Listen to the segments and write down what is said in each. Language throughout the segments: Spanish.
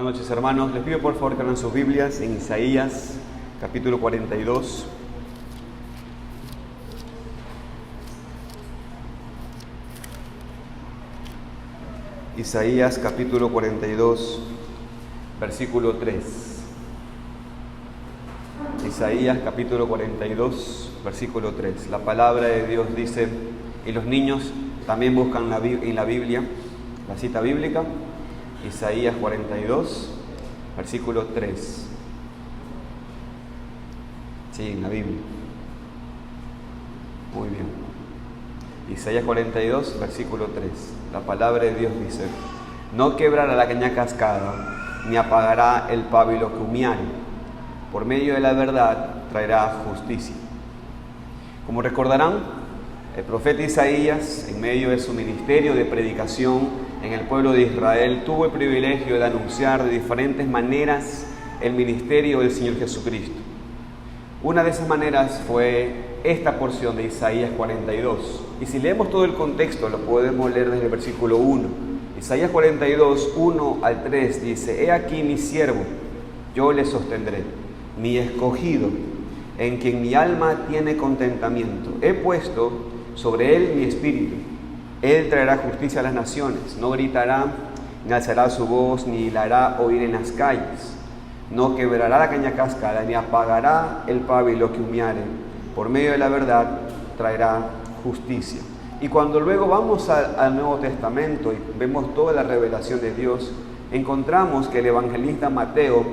Buenas noches, hermanos. Les pido por favor que abran sus Biblias en Isaías, capítulo 42. Isaías, capítulo 42, versículo 3. Isaías, capítulo 42, versículo 3. La palabra de Dios dice, y los niños también buscan en la Biblia, la cita bíblica, Isaías 42, versículo 3. Sí, en la Biblia. Muy bien. Isaías 42, versículo 3. La palabra de Dios dice, no quebrará la caña cascada, ni apagará el pábilo que humeare. Por medio de la verdad traerá justicia. Como recordarán, el profeta Isaías, en medio de su ministerio de predicación en el pueblo de Israel, tuvo el privilegio de anunciar de diferentes maneras el ministerio del Señor Jesucristo. Una de esas maneras fue esta porción de Isaías 42. Y si leemos todo el contexto, lo podemos leer desde el versículo 1. Isaías 42, 1 al 3 dice, he aquí mi siervo, yo le sostendré, mi escogido, en quien mi alma tiene contentamiento. He puesto sobre él mi espíritu. Él traerá justicia a las naciones, no gritará, ni alzará su voz, ni la hará oír en las calles. No quebrará la caña cascada, ni apagará el pábilo que humeare. Por medio de la verdad traerá justicia. Y cuando luego vamos al Nuevo Testamento y vemos toda la revelación de Dios, encontramos que el evangelista Mateo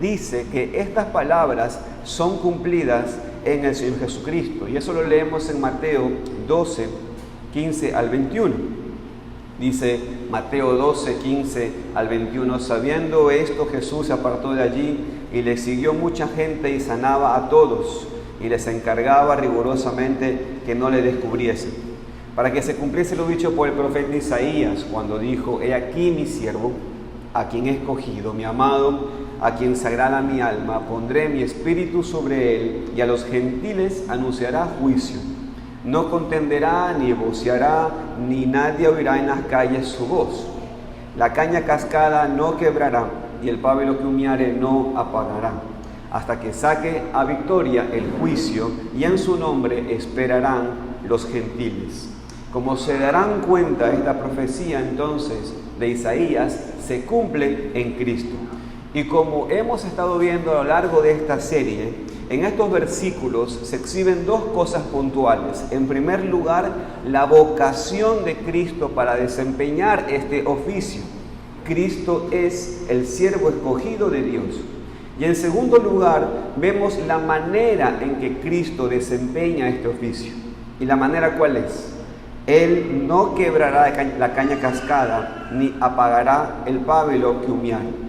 dice que estas palabras son cumplidas en el Señor Jesucristo. Y eso lo leemos en Mateo 12, 15 al 21. Dice Mateo 12, 15 al 21, sabiendo esto Jesús se apartó de allí y le siguió mucha gente y sanaba a todos y les encargaba rigurosamente que no le descubriesen, para que se cumpliese lo dicho por el profeta Isaías cuando dijo, he aquí mi siervo, a quien he escogido, mi amado, a quien se agrada mi alma, pondré mi espíritu sobre él y a los gentiles anunciará juicio. No contenderá, ni voceará, ni nadie oirá en las calles su voz. La caña cascada no quebrará, y el pábilo que humeare no apagará, hasta que saque a victoria el juicio, y en su nombre esperarán los gentiles. Como se darán cuenta, esta profecía entonces de Isaías se cumple en Cristo. Y como hemos estado viendo a lo largo de esta serie, en estos versículos se exhiben dos cosas puntuales. En primer lugar, la vocación de Cristo para desempeñar este oficio. Cristo es el siervo escogido de Dios. Y en segundo lugar, vemos la manera en que Cristo desempeña este oficio. ¿Y la manera cuál es? Él no quebrará la caña cascada, ni apagará el pábilo que humeare.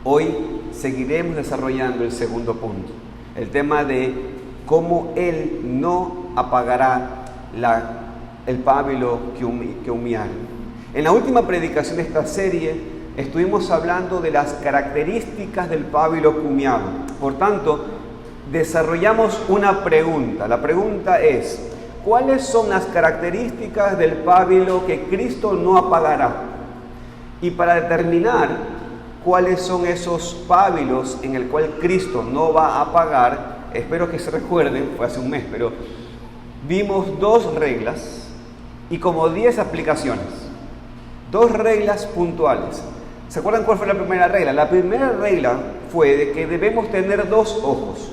Hoy seguiremos desarrollando el segundo punto. El tema de cómo Él no apagará el pábilo que humeare. En la última predicación de esta serie estuvimos hablando de las características del pábilo que humeaba. Por tanto, desarrollamos una pregunta. La pregunta es, ¿cuáles son las características del pábilo que Cristo no apagará? Y para determinar cuáles son esos pábilos en el cual Cristo no va a apagar, espero que se recuerden, fue hace un mes, pero vimos dos reglas y como 10 aplicaciones, dos reglas puntuales. ¿Se acuerdan cuál fue la primera regla? La primera regla fue de que debemos tener dos ojos,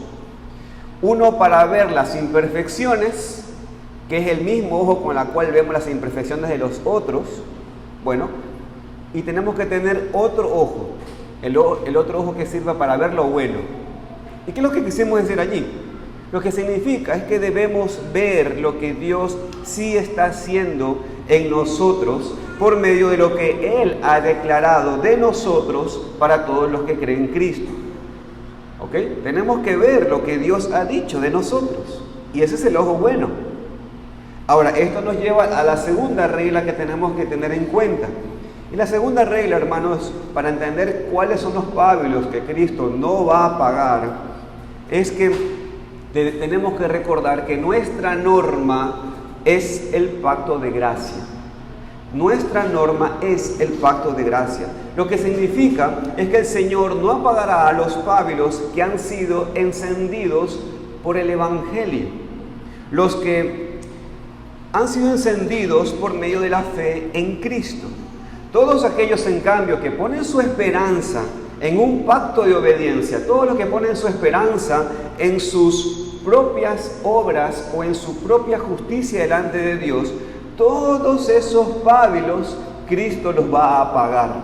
uno para ver las imperfecciones, que es el mismo ojo con el cual vemos las imperfecciones de los otros, y tenemos que tener otro ojo, el otro ojo que sirva para ver lo bueno. ¿Y qué es lo que quisimos decir allí? Lo que significa es que debemos ver lo que Dios sí está haciendo en nosotros por medio de lo que Él ha declarado de nosotros para todos los que creen en Cristo. ¿Ok? Tenemos que ver lo que Dios ha dicho de nosotros y ese es el ojo bueno. Ahora, esto nos lleva a la segunda regla que tenemos que tener en cuenta. Y la segunda regla, hermanos, para entender cuáles son los pábilos que Cristo no va a apagar, es que tenemos que recordar que nuestra norma es el pacto de gracia. Nuestra norma es el pacto de gracia. Lo que significa es que el Señor no apagará a los pábilos que han sido encendidos por el Evangelio. Los que han sido encendidos por medio de la fe en Cristo. Todos aquellos, en cambio, que ponen su esperanza en un pacto de obediencia, todos los que ponen su esperanza en sus propias obras o en su propia justicia delante de Dios, todos esos pábilos Cristo los va a apagar.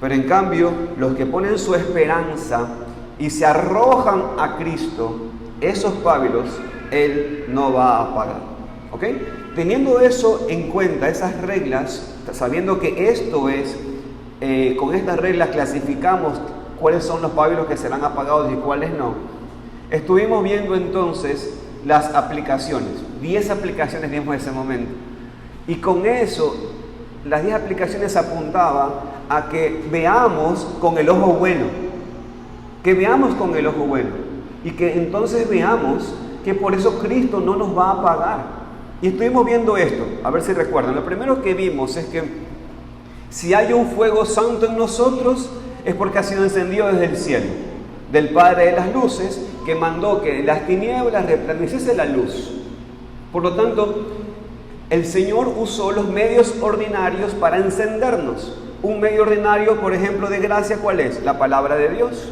Pero en cambio, los que ponen su esperanza y se arrojan a Cristo, esos pábilos Él no va a apagar. ¿Ok? Teniendo eso en cuenta, esas reglas, sabiendo que esto es, con estas reglas clasificamos cuáles son los pábilos que serán apagados y cuáles no. Estuvimos viendo entonces las aplicaciones, 10 aplicaciones vimos en ese momento. Y con eso, las 10 aplicaciones apuntaban a que veamos con el ojo bueno. Que veamos con el ojo bueno. Y que entonces veamos que por eso Cristo no nos va a apagar. Y estuvimos viendo esto, a ver si recuerdan. Lo primero que vimos es que si hay un fuego santo en nosotros, es porque ha sido encendido desde el cielo, del Padre de las luces, que mandó que las tinieblas resplandeciese la luz. Por lo tanto, el Señor usó los medios ordinarios para encendernos. Un medio ordinario, por ejemplo, de gracia, ¿cuál es? La palabra de Dios.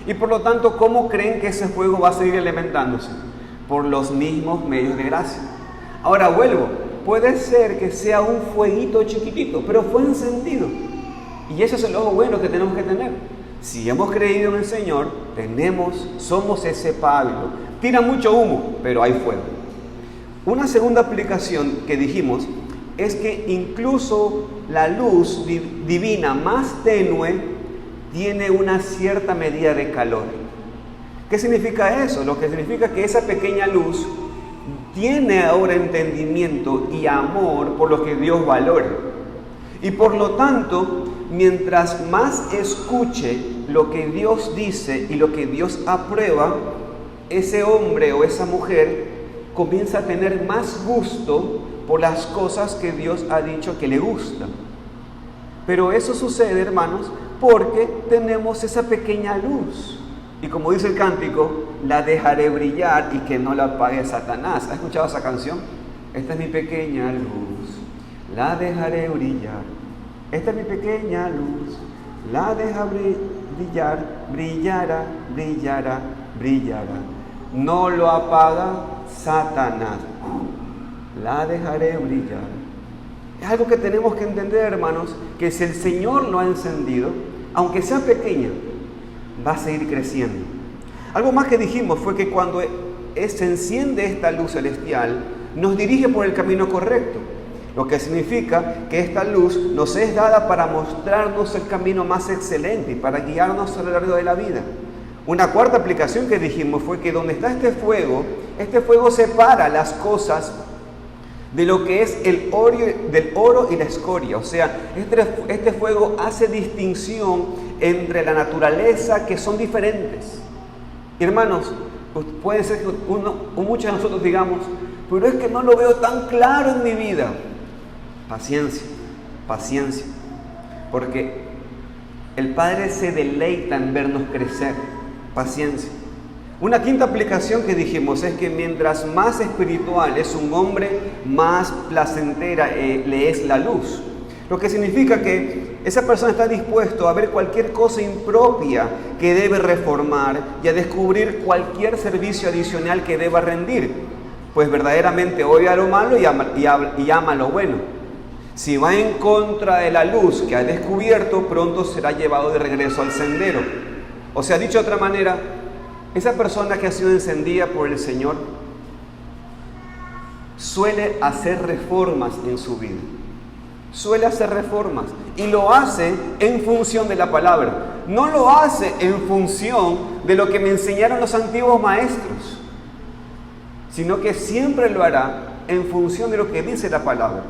Y por lo tanto, ¿cómo creen que ese fuego va a seguir alimentándose? Por los mismos medios de gracia. Ahora vuelvo, puede ser que sea un fueguito chiquitito, pero fue encendido. Y eso es el ojo bueno que tenemos que tener. Si hemos creído en el Señor, somos ese pábilo. Tira mucho humo, pero hay fuego. Una segunda aplicación que dijimos es que incluso la luz divina más tenue tiene una cierta medida de calor. ¿Qué significa eso? Lo que significa que esa pequeña luz tiene ahora entendimiento y amor por lo que Dios valora. Y por lo tanto, mientras más escuche lo que Dios dice y lo que Dios aprueba, ese hombre o esa mujer comienza a tener más gusto por las cosas que Dios ha dicho que le gustan. Pero eso sucede, hermanos, porque tenemos esa pequeña luz. Y como dice el cántico, la dejaré brillar y que no la apague Satanás. ¿Has escuchado esa canción? Esta es mi pequeña luz, la dejaré brillar. Esta es mi pequeña luz, la dejaré brillar, brillará, brillará, brillará. No lo apaga Satanás, la dejaré brillar. Es algo que tenemos que entender, hermanos, que si el Señor lo ha encendido, aunque sea pequeña, va a seguir creciendo. Algo más que dijimos fue que cuando se enciende esta luz celestial, nos dirige por el camino correcto. Lo que significa que esta luz nos es dada para mostrarnos el camino más excelente y para guiarnos a lo largo de la vida. Una cuarta aplicación que dijimos fue que donde está este fuego separa las cosas de lo que es del oro y la escoria. O sea, este fuego hace distinción entre la naturaleza, que son diferentes. Hermanos, pues puede ser que muchos de nosotros digamos, pero es que no lo veo tan claro en mi vida. Paciencia, paciencia, porque el Padre se deleita en vernos crecer. Paciencia. Una quinta aplicación que dijimos es que mientras más espiritual es un hombre, más placentera le es la luz. Lo que significa que esa persona está dispuesto a ver cualquier cosa impropia que debe reformar y a descubrir cualquier servicio adicional que deba rendir, pues verdaderamente odia lo malo y ama lo bueno. Si va en contra de la luz que ha descubierto, pronto será llevado de regreso al sendero. O sea, dicho de otra manera, esa persona que ha sido encendida por el Señor suele hacer reformas en su vida. Suele hacer reformas y lo hace en función de la palabra. No lo hace en función de lo que me enseñaron los antiguos maestros, sino que siempre lo hará en función de lo que dice la palabra.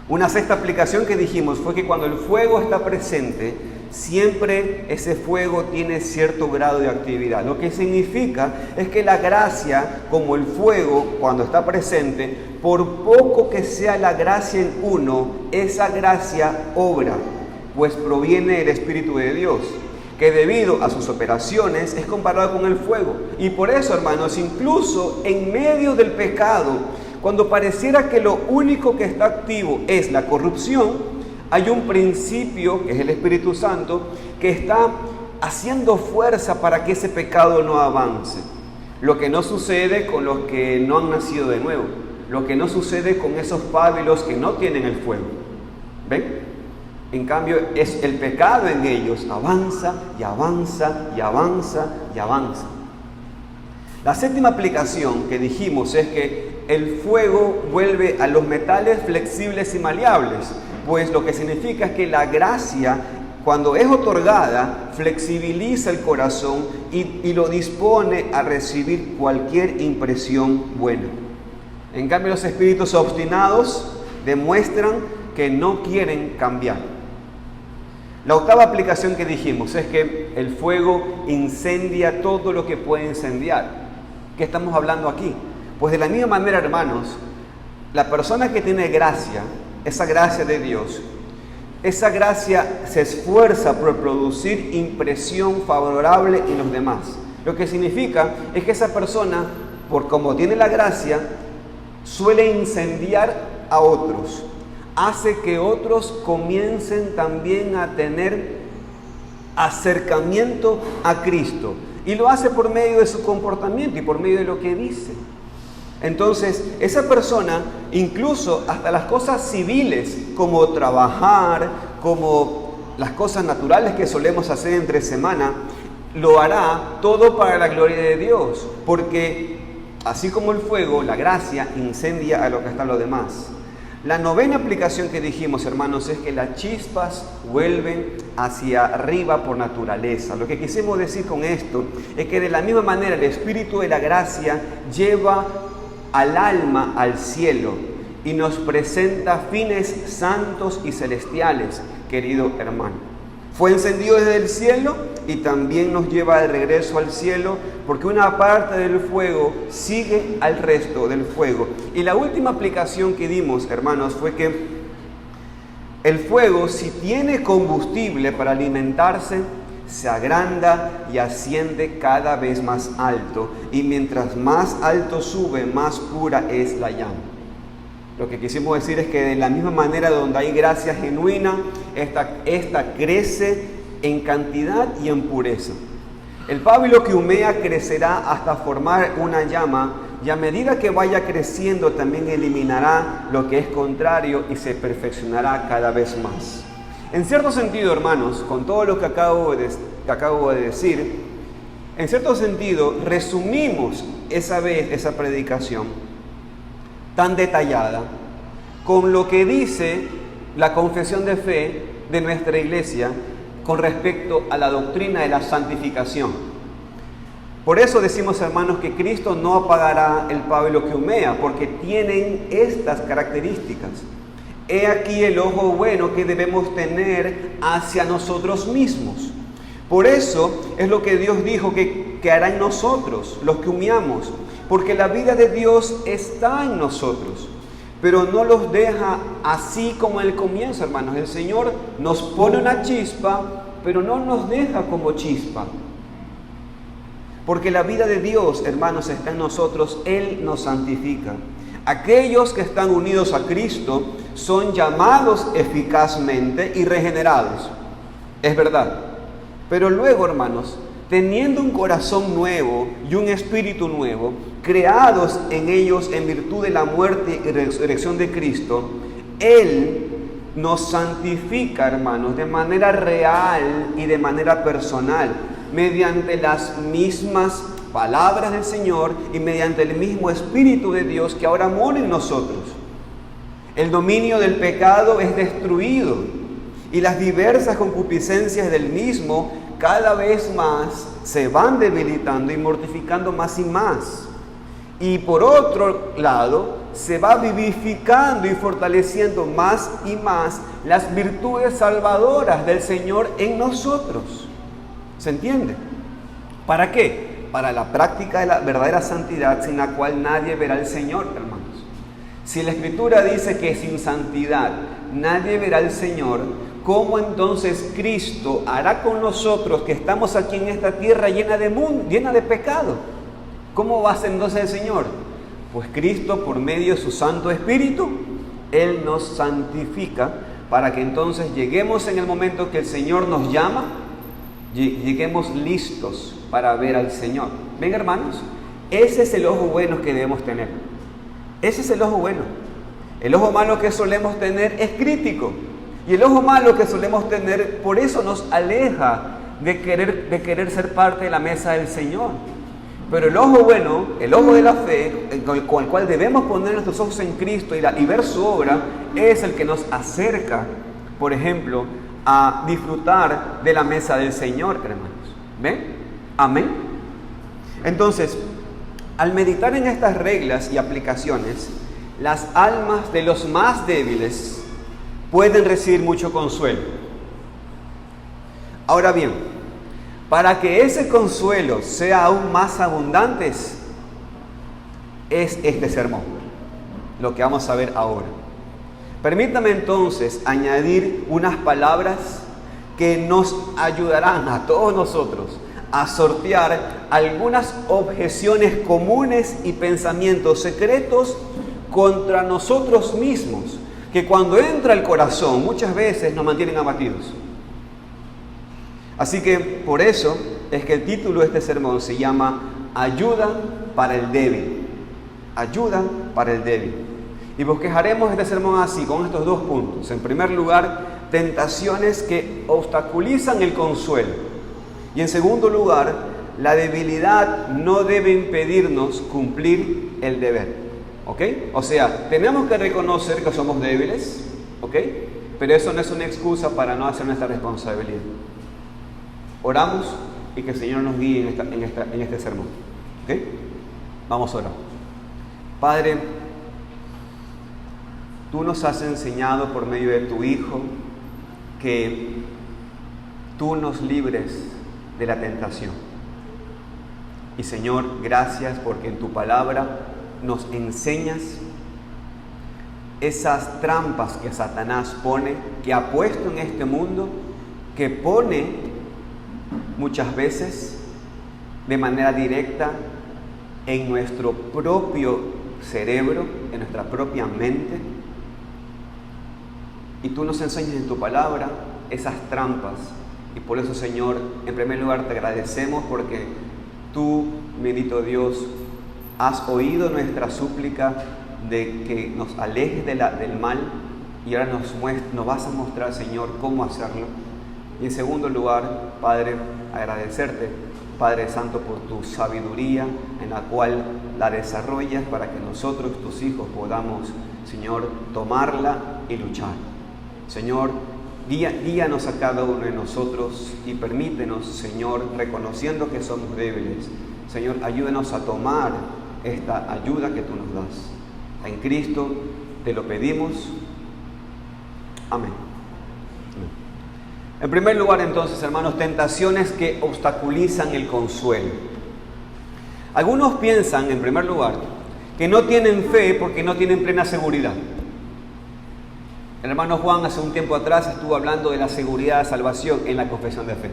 Una sexta aplicación que dijimos fue que cuando el fuego está presente, siempre ese fuego tiene cierto grado de actividad. Lo que significa es que la gracia, como el fuego, cuando está presente, por poco que sea la gracia en uno, esa gracia obra, pues proviene del Espíritu de Dios, que debido a sus operaciones es comparado con el fuego. Y por eso, hermanos, incluso en medio del pecado, cuando pareciera que lo único que está activo es la corrupción, hay un principio, que es el Espíritu Santo, que está haciendo fuerza para que ese pecado no avance. Lo que no sucede con los que no han nacido de nuevo, lo que no sucede con esos pábilos que no tienen el fuego. ¿Ven? En cambio, es el pecado en ellos avanza y avanza y avanza y avanza. La séptima aplicación que dijimos es que el fuego vuelve a los metales flexibles y maleables, pues lo que significa es que la gracia, cuando es otorgada, flexibiliza el corazón y lo dispone a recibir cualquier impresión buena. En cambio, los espíritus obstinados demuestran que no quieren cambiar. La octava aplicación que dijimos es que el fuego incendia todo lo que puede incendiar. ¿Qué estamos hablando aquí? Pues de la misma manera, hermanos, la persona que tiene gracia, esa gracia de Dios, esa gracia se esfuerza por producir impresión favorable en los demás. Lo que significa es que esa persona, por como tiene la gracia, suele incendiar a otros. Hace que otros comiencen también a tener acercamiento a Cristo. Y lo hace por medio de su comportamiento y por medio de lo que dice. Entonces, esa persona, incluso hasta las cosas civiles, como trabajar, como las cosas naturales que solemos hacer entre semana, lo hará todo para la gloria de Dios. Porque, así como el fuego, la gracia incendia a lo que está lo demás. La novena aplicación que dijimos, hermanos, es que las chispas vuelven hacia arriba por naturaleza. Lo que quisimos decir con esto es que de la misma manera el Espíritu de la gracia lleva al alma al cielo y nos presenta fines santos y celestiales, querido hermano. Fue encendido desde el cielo y también nos lleva de regreso al cielo, porque una parte del fuego sigue al resto del fuego. Y la última aplicación que dimos, hermanos, fue que el fuego, si tiene combustible para alimentarse, se agranda y asciende cada vez más alto. Y mientras más alto sube, más pura es la llama. Lo que quisimos decir es que de la misma manera donde hay gracia genuina, esta crece en cantidad y en pureza. El pábilo que humea crecerá hasta formar una llama, y a medida que vaya creciendo también eliminará lo que es contrario y se perfeccionará cada vez más. En cierto sentido, hermanos, con todo lo que acabo de decir, en cierto sentido resumimos esa predicación tan detallada con lo que dice la confesión de fe de nuestra iglesia con respecto a la doctrina de la santificación. Por eso decimos, hermanos, que Cristo no apagará el pábilo que humea, porque tienen estas características. He aquí el ojo bueno que debemos tener hacia nosotros mismos. Por eso es lo que Dios dijo que hará en nosotros, los que humeamos, porque la vida de Dios está en nosotros, pero no los deja así como en el comienzo, hermanos. El Señor nos pone una chispa, pero no nos deja como chispa, porque la vida de Dios, hermanos, está en nosotros. Él nos santifica. Aquellos que están unidos a Cristo son llamados eficazmente y regenerados, es verdad, pero luego, hermanos, teniendo un corazón nuevo y un espíritu nuevo, creados en ellos en virtud de la muerte y resurrección de Cristo, Él nos santifica, hermanos, de manera real y de manera personal, mediante las mismas palabras del Señor y mediante el mismo Espíritu de Dios que ahora mora en nosotros. El dominio del pecado es destruido y las diversas concupiscencias del mismo cada vez más se van debilitando y mortificando más y más. Y por otro lado, se va vivificando y fortaleciendo más y más las virtudes salvadoras del Señor en nosotros. ¿Se entiende? ¿Para qué? Para la práctica de la verdadera santidad, sin la cual nadie verá al Señor, hermanos. Si la Escritura dice que sin santidad nadie verá al Señor, ¿cómo entonces Cristo hará con nosotros que estamos aquí en esta tierra llena de pecado? ¿Cómo va a ser entonces el Señor? Pues Cristo, por medio de su Santo Espíritu, Él nos santifica para que entonces lleguemos en el momento que el Señor nos llama, lleguemos listos para ver al Señor. ¿Ven, hermanos? Ese es el ojo bueno que debemos tener. Ese es el ojo bueno. El ojo malo que solemos tener es crítico. Y el ojo malo que solemos tener, por eso nos aleja de querer ser parte de la mesa del Señor. Pero el ojo bueno, el ojo de la fe, con el cual debemos poner nuestros ojos en Cristo y ver su obra, es el que nos acerca, por ejemplo, a disfrutar de la mesa del Señor, hermanos. ¿Ven? Amén. Entonces, al meditar en estas reglas y aplicaciones, las almas de los más débiles pueden recibir mucho consuelo. Ahora bien, para que ese consuelo sea aún más abundante, es este sermón, lo que vamos a ver ahora. Permítame entonces añadir unas palabras que nos ayudarán a todos nosotros a sortear algunas objeciones comunes y pensamientos secretos contra nosotros mismos, que cuando entra el corazón muchas veces nos mantienen abatidos. Así que por eso es que el título de este sermón se llama Ayuda para el débil. Ayuda para el débil. Y bosquejaremos este sermón así, con estos dos puntos. En primer lugar, tentaciones que obstaculizan el consuelo. Y en segundo lugar, la debilidad no debe impedirnos cumplir el deber. ¿Ok? O sea, tenemos que reconocer que somos débiles, ¿ok? Pero eso no es una excusa para no hacer nuestra responsabilidad. Oramos y que el Señor nos guíe en este sermón. ¿Ok? Vamos a orar. Padre, tú nos has enseñado por medio de tu Hijo que tú nos libres de la tentación. Y Señor, gracias porque en tu palabra nos enseñas esas trampas que Satanás pone, que ha puesto en este mundo, que pone muchas veces de manera directa en nuestro propio cerebro, en nuestra propia mente. Y tú nos enseñas en tu palabra esas trampas. Y por eso, Señor, en primer lugar te agradecemos porque tú, bendito Dios, has oído nuestra súplica de que nos alejes del mal y ahora nos vas a mostrar, Señor, cómo hacerlo. Y en segundo lugar, Padre, agradecerte, Padre Santo, por tu sabiduría en la cual la desarrollas para que nosotros, tus hijos, podamos, Señor, tomarla y luchar. Señor, guíanos a cada uno de nosotros y permítenos, Señor, reconociendo que somos débiles, Señor, ayúdanos a tomar esta ayuda que tú nos das. En Cristo te lo pedimos. Amén. En primer lugar, entonces, hermanos, tentaciones que obstaculizan el consuelo. Algunos piensan, en primer lugar, que no tienen fe porque no tienen plena seguridad. El hermano Juan hace un tiempo atrás estuvo hablando de la seguridad de salvación en la confesión de fe.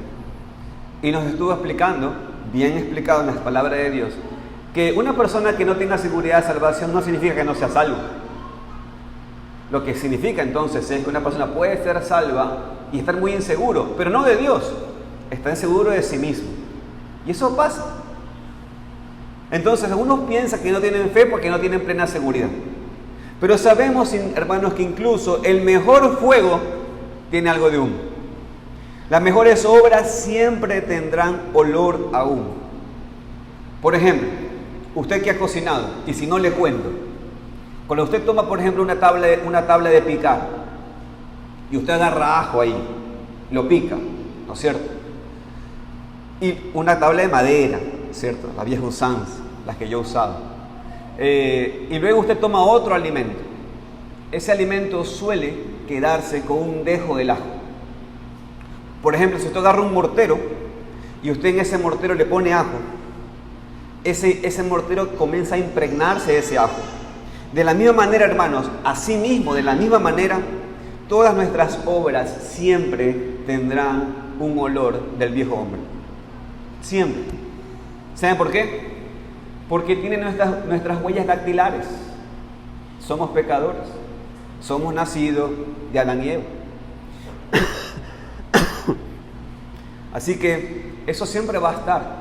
Y nos estuvo explicando, bien explicado en las palabras de Dios, que una persona que no tenga seguridad de salvación no significa que no sea salvo. Lo que significa entonces es que una persona puede ser salva y estar muy inseguro, pero no de Dios, está inseguro de sí mismo. Y eso pasa. Entonces algunos piensan que no tienen fe porque no tienen plena seguridad. Pero sabemos, hermanos, que incluso el mejor fuego tiene algo de humo. Las mejores obras siempre tendrán olor a humo. Por ejemplo, usted que ha cocinado, y si no le cuento, cuando usted toma, por ejemplo, una tabla de picar, y usted agarra ajo ahí, lo pica, ¿no es cierto? Y una tabla de madera, ¿cierto? La vieja usanza, las que yo he usado. Y luego usted toma otro alimento. Ese alimento suele quedarse con un dejo del ajo. Por ejemplo, si usted agarra un mortero y usted en ese mortero le pone ajo, ese mortero comienza a impregnarse de ese ajo. De la misma manera, hermanos, asimismo, de la misma manera, todas nuestras obras siempre tendrán un olor del viejo hombre. Siempre. ¿Saben por qué? Porque tienen nuestras huellas dactilares. Somos pecadores. Somos nacidos de Adán y Eva. Así que eso siempre va a estar.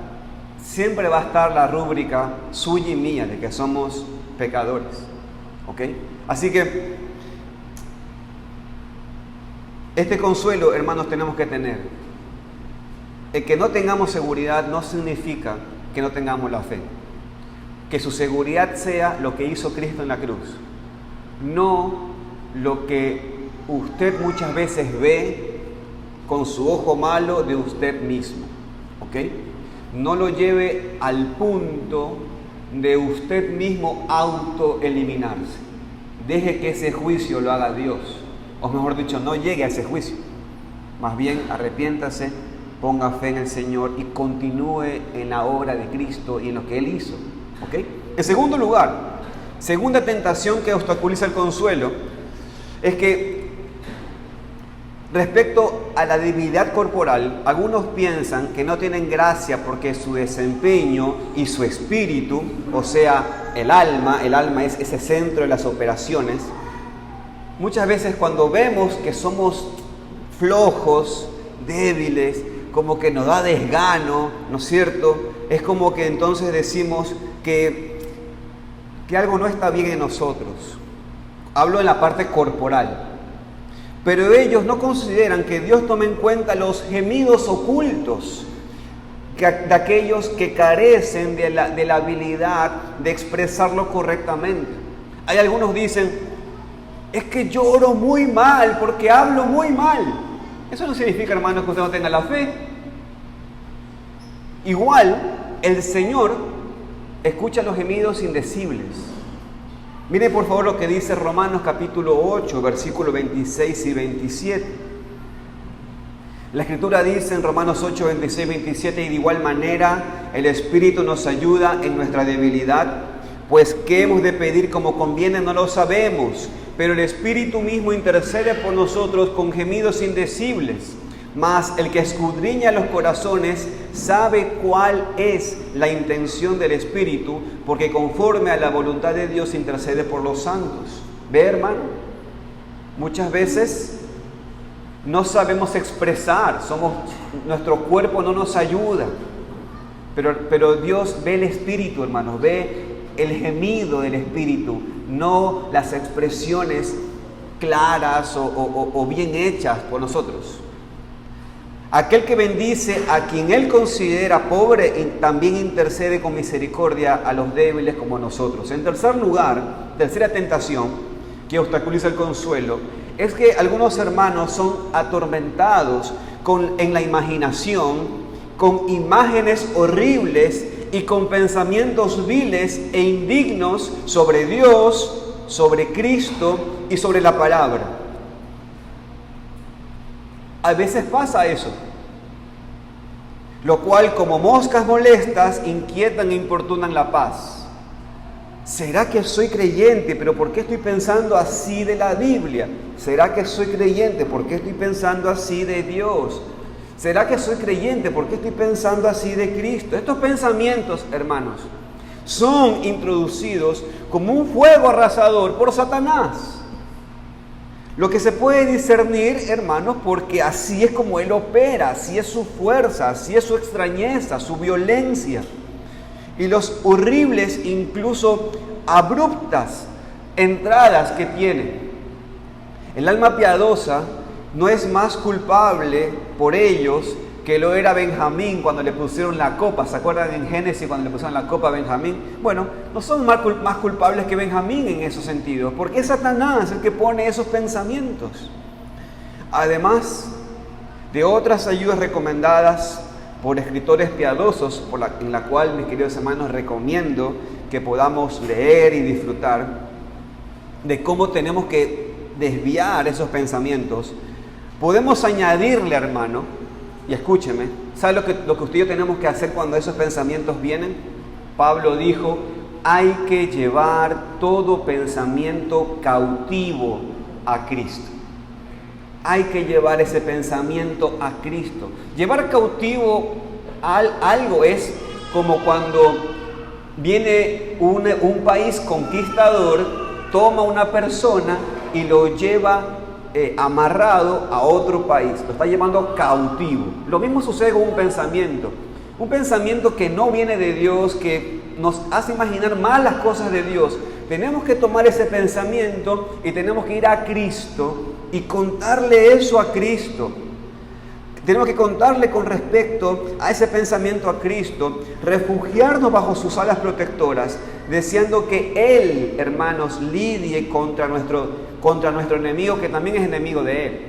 Siempre va a estar la rúbrica suya y mía de que somos pecadores. ¿Ok? Así que este consuelo, hermanos, tenemos que tener. El que no tengamos seguridad no significa que no tengamos la fe. Que su seguridad sea lo que hizo Cristo en la cruz. No lo que usted muchas veces ve con su ojo malo de usted mismo. ¿Ok? No lo lleve al punto de usted mismo autoeliminarse. Deje que ese juicio lo haga Dios. O mejor dicho, no llegue a ese juicio. Más bien, arrepiéntase, ponga fe en el Señor y continúe en la obra de Cristo y en lo que Él hizo. ¿Ok? En segundo lugar, segunda tentación que obstaculiza el consuelo es que respecto a la debilidad corporal, algunos piensan que no tienen gracia porque su desempeño y su espíritu, o sea, el alma es ese centro de las operaciones. Muchas veces cuando vemos que somos flojos, débiles, como que nos da desgano, ¿no es cierto? Es como que entonces decimos que algo no está bien en nosotros. Hablo en la parte corporal. Pero ellos no consideran que Dios tome en cuenta los gemidos ocultos de aquellos que carecen de la habilidad de expresarlo correctamente. Hay algunos dicen, es que yo oro muy mal porque hablo muy mal. Eso no significa, hermanos, que usted no tenga la fe. Igual, el Señor escucha los gemidos indecibles. Mire por favor lo que dice Romanos capítulo 8, versículos 26 y 27. La Escritura dice en Romanos 8, 26 y 27, y de igual manera el Espíritu nos ayuda en nuestra debilidad, pues qué hemos de pedir como conviene no lo sabemos, pero el Espíritu mismo intercede por nosotros con gemidos indecibles. Mas el que escudriña los corazones sabe cuál es la intención del Espíritu, porque conforme a la voluntad de Dios intercede por los santos. ¿Ve, hermano? Muchas veces no sabemos expresar, nuestro cuerpo no nos ayuda, pero Dios ve el Espíritu, hermanos, ve el gemido del Espíritu, no las expresiones claras o bien hechas por nosotros. Aquel que bendice a quien Él considera pobre también intercede con misericordia a los débiles como nosotros. En tercer lugar, tercera tentación que obstaculiza el consuelo, es que algunos hermanos son atormentados en la imaginación, con imágenes horribles y con pensamientos viles e indignos sobre Dios, sobre Cristo y sobre la palabra. A veces pasa eso, lo cual como moscas molestas inquietan e importunan la paz. ¿Será que soy creyente? ¿Pero por qué estoy pensando así de la Biblia? ¿Será que soy creyente? ¿Por qué estoy pensando así de Dios? ¿Será que soy creyente? ¿Por qué estoy pensando así de Cristo? Estos pensamientos, hermanos, son introducidos como un fuego arrasador por Satanás. Lo que se puede discernir, hermanos, porque así es como Él opera, así es su fuerza, así es su extrañeza, su violencia. Y los horribles, incluso abruptas entradas que tiene. El alma piadosa no es más culpable por ellos que lo era Benjamín cuando le pusieron la copa. ¿Se acuerdan en Génesis cuando le pusieron la copa a Benjamín? Bueno, no son más culpables que Benjamín en esos sentidos, porque es Satanás el que pone esos pensamientos. Además de otras ayudas recomendadas por escritores piadosos, en la cual, mis queridos hermanos, recomiendo que podamos leer y disfrutar de cómo tenemos que desviar esos pensamientos, podemos añadirle, hermano. Y escúcheme, ¿sabe lo que usted y yo tenemos que hacer cuando esos pensamientos vienen? Pablo dijo, hay que llevar todo pensamiento cautivo a Cristo. Hay que llevar ese pensamiento a Cristo. Llevar cautivo algo es como cuando viene un país conquistador, toma una persona y lo lleva amarrado a otro país, lo está llevando cautivo. Lo mismo sucede con un pensamiento que no viene de Dios, que nos hace imaginar mal las cosas de Dios. Tenemos que tomar ese pensamiento y tenemos que ir a Cristo y contarle eso a Cristo. Tenemos que contarle con respecto a ese pensamiento a Cristo, refugiarnos bajo sus alas protectoras, deseando que Él, hermanos, lidie contra nuestro enemigo, que también es enemigo de Él.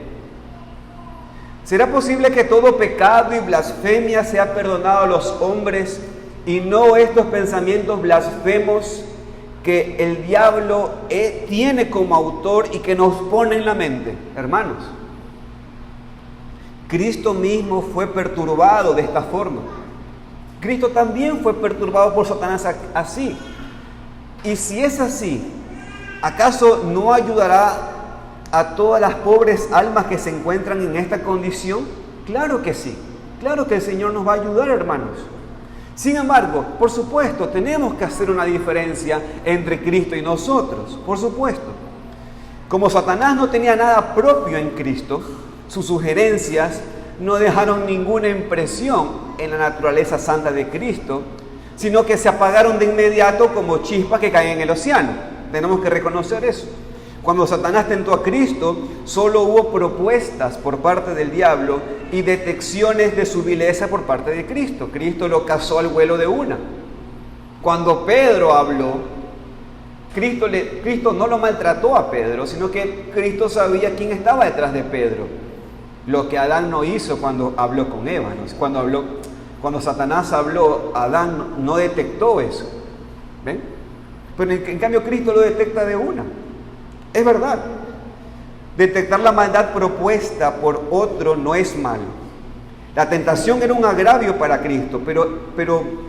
¿Será posible que todo pecado y blasfemia sea perdonado a los hombres y no estos pensamientos blasfemos que el diablo tiene como autor y que nos pone en la mente? Hermanos, Cristo mismo fue perturbado de esta forma. Cristo también fue perturbado por Satanás así. Y si es así, ¿acaso no ayudará a todas las pobres almas que se encuentran en esta condición? Claro que sí. Claro que el Señor nos va a ayudar, hermanos. Sin embargo, por supuesto, tenemos que hacer una diferencia entre Cristo y nosotros. Por supuesto. Como Satanás no tenía nada propio en Cristo, sus sugerencias no dejaron ninguna impresión en la naturaleza santa de Cristo, sino que se apagaron de inmediato como chispas que caen en el océano. Tenemos que reconocer eso. Cuando Satanás tentó a Cristo, solo hubo propuestas por parte del diablo y detecciones de su vileza por parte de Cristo. Cristo lo cazó al vuelo de una. Cuando Pedro habló, Cristo no lo maltrató a Pedro, sino que Cristo sabía quién estaba detrás de Pedro. Lo que Adán no hizo cuando habló con Eva, ¿no? Cuando Satanás habló, Adán no detectó eso. ¿Ven? Pero en cambio Cristo lo detecta de una. Es verdad. Detectar la maldad propuesta por otro no es malo. La tentación era un agravio para Cristo, pero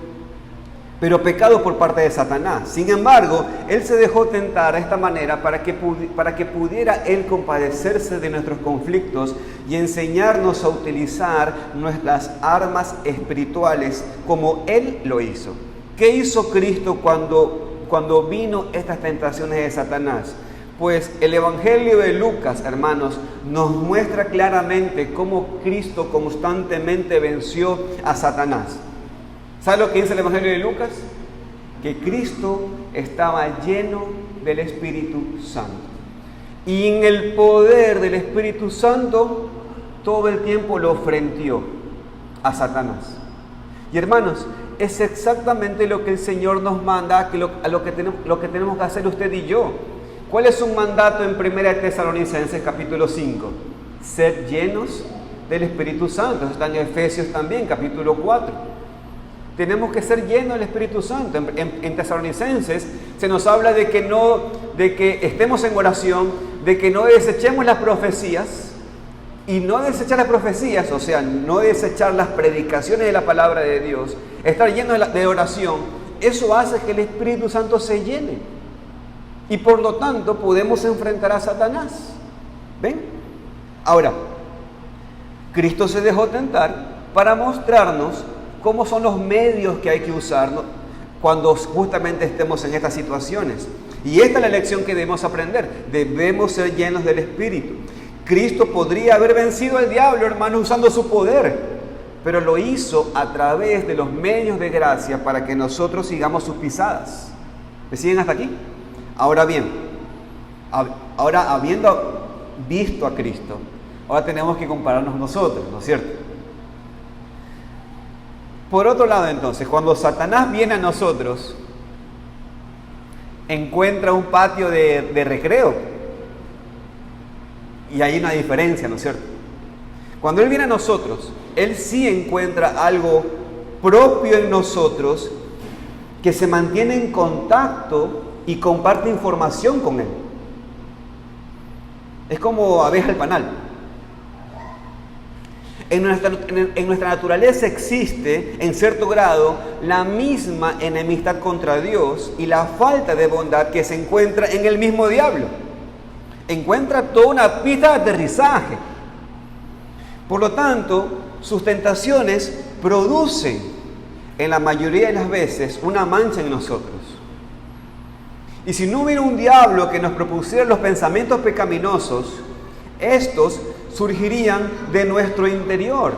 pecado por parte de Satanás. Sin embargo, Él se dejó tentar de esta manera para que pudiera Él compadecerse de nuestros conflictos y enseñarnos a utilizar nuestras armas espirituales como Él lo hizo. ¿Qué hizo Cristo cuando vino estas tentaciones de Satanás? Pues el Evangelio de Lucas, hermanos, nos muestra claramente cómo Cristo constantemente venció a Satanás. ¿Sabe lo que dice el Evangelio de Lucas? Que Cristo estaba lleno del Espíritu Santo. Y en el poder del Espíritu Santo, todo el tiempo lo frenteó a Satanás. Y hermanos, es exactamente lo que el Señor nos manda, lo que tenemos que hacer usted y yo. ¿Cuál es un mandato en 1 Tesalonicenses capítulo 5? Sed llenos del Espíritu Santo. Eso está en Efesios también, capítulo 4. Tenemos que ser llenos del Espíritu Santo. En Tesalonicenses se nos habla de que estemos en oración, de que no desechemos las profecías. Y no desechar las profecías, o sea, no desechar las predicaciones de la palabra de Dios, estar llenos de oración, eso hace que el Espíritu Santo se llene. Y por lo tanto podemos enfrentar a Satanás. ¿Ven? Ahora, Cristo se dejó tentar para mostrarnos cómo son los medios que hay que usar, ¿no?, cuando justamente estemos en estas situaciones. Y esta es la lección que debemos aprender. Debemos ser llenos del Espíritu. Cristo podría haber vencido al diablo, hermano, usando su poder, pero lo hizo a través de los medios de gracia para que nosotros sigamos sus pisadas. ¿Me siguen hasta aquí? Ahora bien, habiendo visto a Cristo, ahora tenemos que compararnos nosotros, ¿no es cierto? Por otro lado, entonces, cuando Satanás viene a nosotros, encuentra un patio de recreo. Y hay una diferencia, ¿no es cierto? Cuando Él viene a nosotros, Él sí encuentra algo propio en nosotros que se mantiene en contacto y comparte información con Él. Es como abeja al panal. En nuestra naturaleza existe, en cierto grado, la misma enemistad contra Dios y la falta de bondad que se encuentra en el mismo diablo. Encuentra toda una pista de aterrizaje. Por lo tanto, sus tentaciones producen, en la mayoría de las veces, una mancha en nosotros. Y si no hubiera un diablo que nos propusiera los pensamientos pecaminosos, estos surgirían de nuestro interior,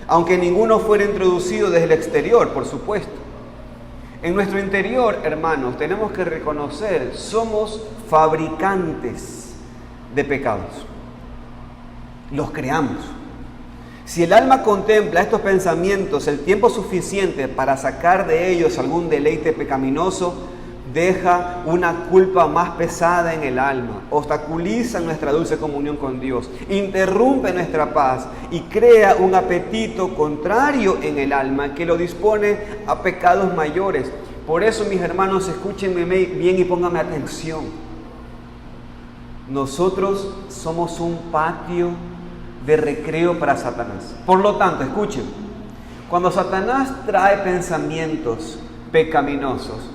aunque ninguno fuera introducido desde el exterior, por supuesto. En nuestro interior, hermanos, tenemos que reconocer, somos fabricantes de pecados. Los creamos. Si el alma contempla estos pensamientos el tiempo suficiente para sacar de ellos algún deleite pecaminoso, deja una culpa más pesada en el alma, obstaculiza nuestra dulce comunión con Dios, interrumpe nuestra paz y crea un apetito contrario en el alma que lo dispone a pecados mayores. Por eso, mis hermanos, escúchenme bien y pónganme atención. Nosotros somos un patio de recreo para Satanás. Por lo tanto, escuchen, cuando Satanás trae pensamientos pecaminosos,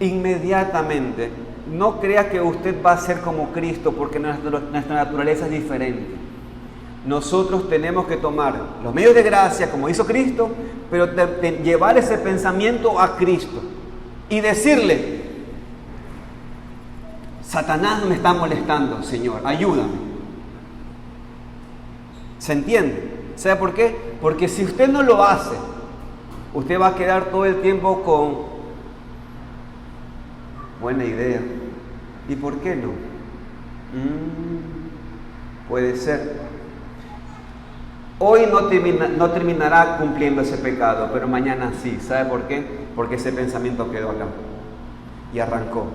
inmediatamente, no crea que usted va a ser como Cristo porque nuestra naturaleza es diferente. Nosotros tenemos que tomar los medios de gracia como hizo Cristo, pero llevar ese pensamiento a Cristo y decirle: Satanás me está molestando, Señor, ayúdame. ¿Se entiende? ¿Sabe por qué? Porque si usted no lo hace, usted va a quedar todo el tiempo con: buena idea. ¿Y por qué no? Puede ser. Hoy no terminará cumpliendo ese pecado, pero mañana sí. ¿Sabe por qué? Porque ese pensamiento quedó acá. Y arrancó,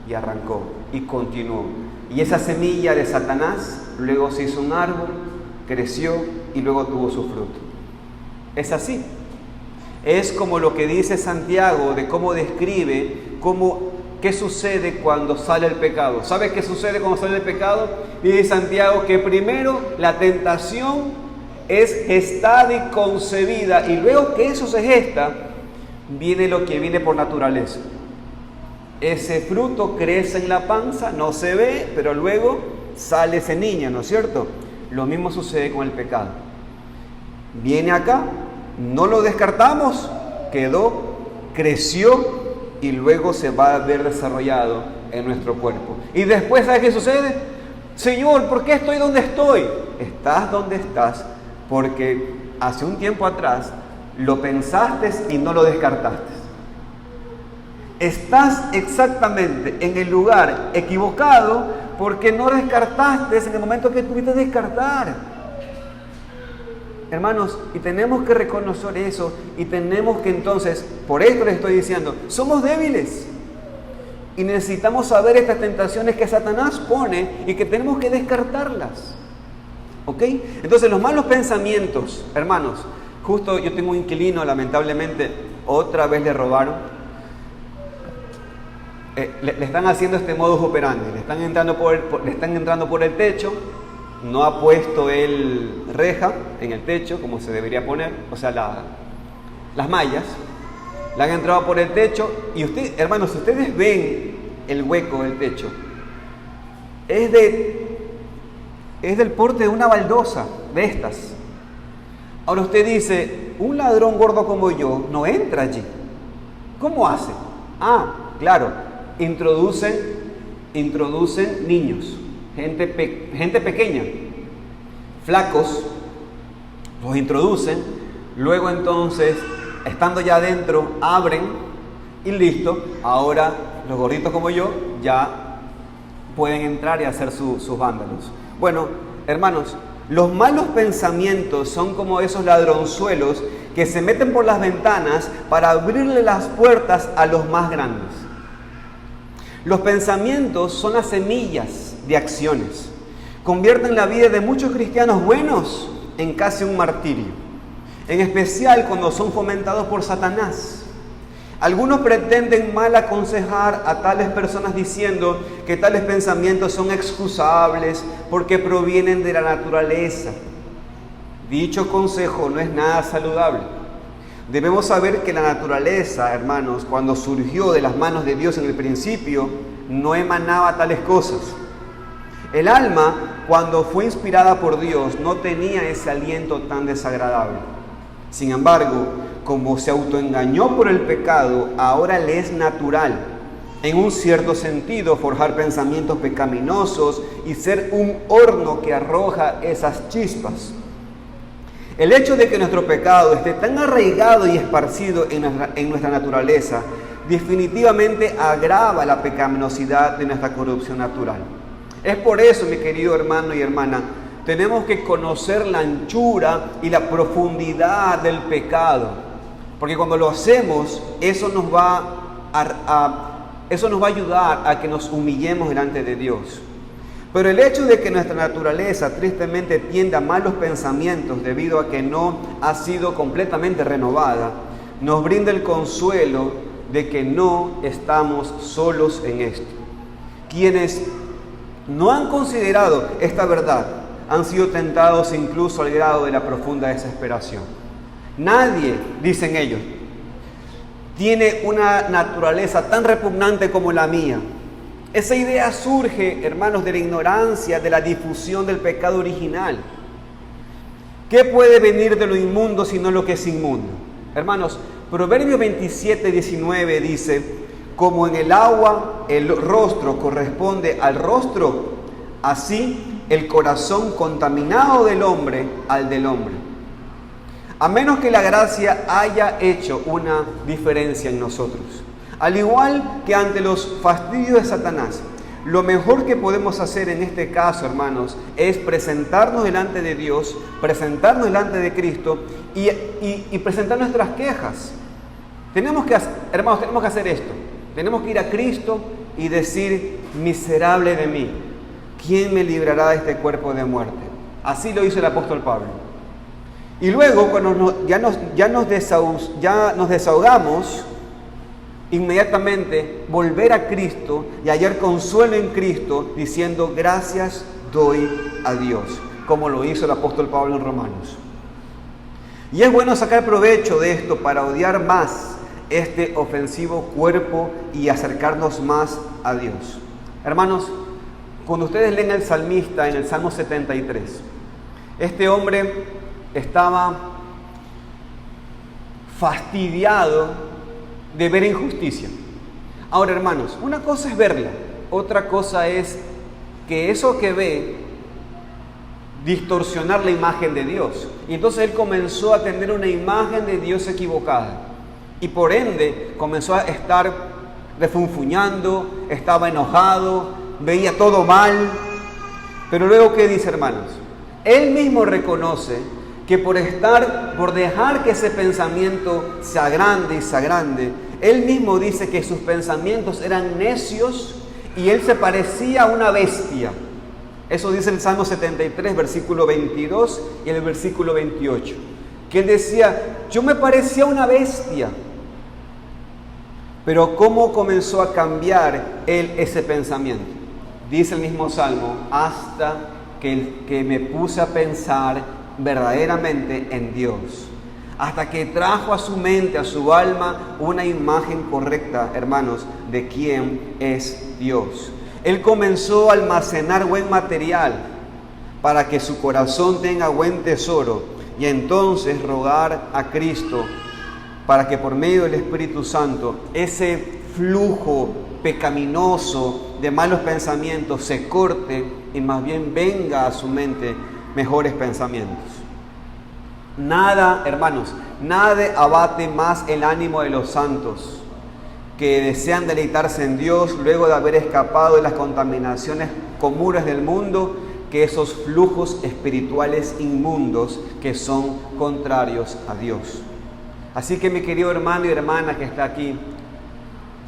y arrancó, y continuó. Y esa semilla de Satanás luego se hizo un árbol, creció y luego tuvo su fruto. Es así. Es como lo que dice Santiago de cómo describe qué sucede cuando sale el pecado. ¿Sabe qué sucede cuando sale el pecado? Dice Santiago que primero la tentación es gestada y concebida, y luego que eso se gesta, viene lo que viene por naturaleza. Ese fruto crece en la panza, no se ve, pero luego sale ese niño, ¿no es cierto? Lo mismo sucede con el pecado. Viene acá, no lo descartamos, quedó, creció y luego se va a ver desarrollado en nuestro cuerpo. Y después, ¿sabes qué sucede? Señor, ¿por qué estoy donde estoy? Estás donde estás porque hace un tiempo atrás lo pensaste y no lo descartaste. Estás exactamente en el lugar equivocado porque no descartaste en el momento que tuviste que descartar. Hermanos, y tenemos que reconocer eso y tenemos que entonces, por esto les estoy diciendo, somos débiles y necesitamos saber estas tentaciones que Satanás pone y que tenemos que descartarlas. ¿Ok? Entonces los malos pensamientos, hermanos, justo yo tengo un inquilino, lamentablemente, otra vez le robaron. Le están haciendo este modus operandi, le están entrando por el techo. No ha puesto el reja en el techo como se debería poner, o sea, las mallas. Le han entrado por el techo y hermanos, ustedes ven el hueco del techo. Es del porte de una baldosa de estas. Ahora usted dice, un ladrón gordo como yo no entra allí. ¿Cómo hace? Claro, introducen niños. Gente pequeña, flacos, los introducen, luego entonces, estando ya adentro, abren y listo. Ahora los gorditos como yo ya pueden entrar y hacer sus vándalos. Bueno, hermanos, los malos pensamientos son como esos ladronzuelos que se meten por las ventanas para abrirle las puertas a los más grandes. Los pensamientos son las semillas de acciones. Convierten la vida de muchos cristianos buenos en casi un martirio, en especial cuando son fomentados por Satanás. Algunos pretenden mal aconsejar a tales personas diciendo que tales pensamientos son excusables porque provienen de la naturaleza. Dicho consejo no es nada saludable. Debemos saber que la naturaleza, hermanos, cuando surgió de las manos de Dios en el principio, no emanaba tales cosas. El alma, cuando fue inspirada por Dios, no tenía ese aliento tan desagradable. Sin embargo, como se autoengañó por el pecado, ahora le es natural, en un cierto sentido, forjar pensamientos pecaminosos y ser un horno que arroja esas chispas. El hecho de que nuestro pecado esté tan arraigado y esparcido en nuestra naturaleza, definitivamente agrava la pecaminosidad de nuestra corrupción natural. Es por eso, mi querido hermano y hermana, tenemos que conocer la anchura y la profundidad del pecado, porque cuando lo hacemos, eso nos va a ayudar a que nos humillemos delante de Dios. Pero el hecho de que nuestra naturaleza tristemente tienda a malos pensamientos debido a que no ha sido completamente renovada, nos brinda el consuelo de que no estamos solos en esto. Quienes no han considerado esta verdad han sido tentados incluso al grado de la profunda desesperación. Nadie, dicen ellos, tiene una naturaleza tan repugnante como la mía. Esa idea surge, hermanos, de la ignorancia, de la difusión del pecado original. ¿Qué puede venir de lo inmundo sino lo que es inmundo? Hermanos, Proverbios 27:19 dice: como en el agua el rostro corresponde al rostro, así el corazón contaminado del hombre al del hombre. A menos que la gracia haya hecho una diferencia en nosotros. Al igual que ante los fastidios de Satanás, lo mejor que podemos hacer en este caso, hermanos, es presentarnos delante de Dios, presentarnos delante de Cristo y presentar nuestras quejas. Hermanos, tenemos que hacer esto. Tenemos que ir a Cristo y decir: miserable de mí, ¿quién me librará de este cuerpo de muerte? Así lo hizo el apóstol Pablo. Y luego, cuando ya nos desahogamos, inmediatamente volver a Cristo y hallar consuelo en Cristo, diciendo: gracias doy a Dios, como lo hizo el apóstol Pablo en Romanos. Y es bueno sacar provecho de esto para odiar más este ofensivo cuerpo y acercarnos más a Dios. Hermanos, cuando ustedes leen al salmista en el Salmo 73, este hombre estaba fastidiado de ver injusticia. Ahora, hermanos, una cosa es verla, otra cosa es que eso que ve distorsionar la imagen de Dios. Y entonces él comenzó a tener una imagen de Dios equivocada. Y por ende comenzó a estar refunfuñando, estaba enojado, veía todo mal. Pero luego, ¿qué dice, hermanos? Él mismo reconoce que por dejar que ese pensamiento se agrande, él mismo dice que sus pensamientos eran necios y él se parecía a una bestia. Eso dice el Salmo 73, versículo 22 y el versículo 28. Que él decía: yo me parecía a una bestia. Pero ¿cómo comenzó a cambiar él ese pensamiento? Dice el mismo Salmo: hasta que me puse a pensar verdaderamente en Dios. Hasta que trajo a su mente, a su alma, una imagen correcta, hermanos, de quién es Dios. Él comenzó a almacenar buen material para que su corazón tenga buen tesoro y entonces rogar a Cristo para que por medio del Espíritu Santo ese flujo pecaminoso de malos pensamientos se corte y más bien venga a su mente mejores pensamientos. Nada, hermanos, nada abate más el ánimo de los santos que desean deleitarse en Dios luego de haber escapado de las contaminaciones comunes del mundo, que esos flujos espirituales inmundos que son contrarios a Dios. Así que, mi querido hermano y hermana que está aquí,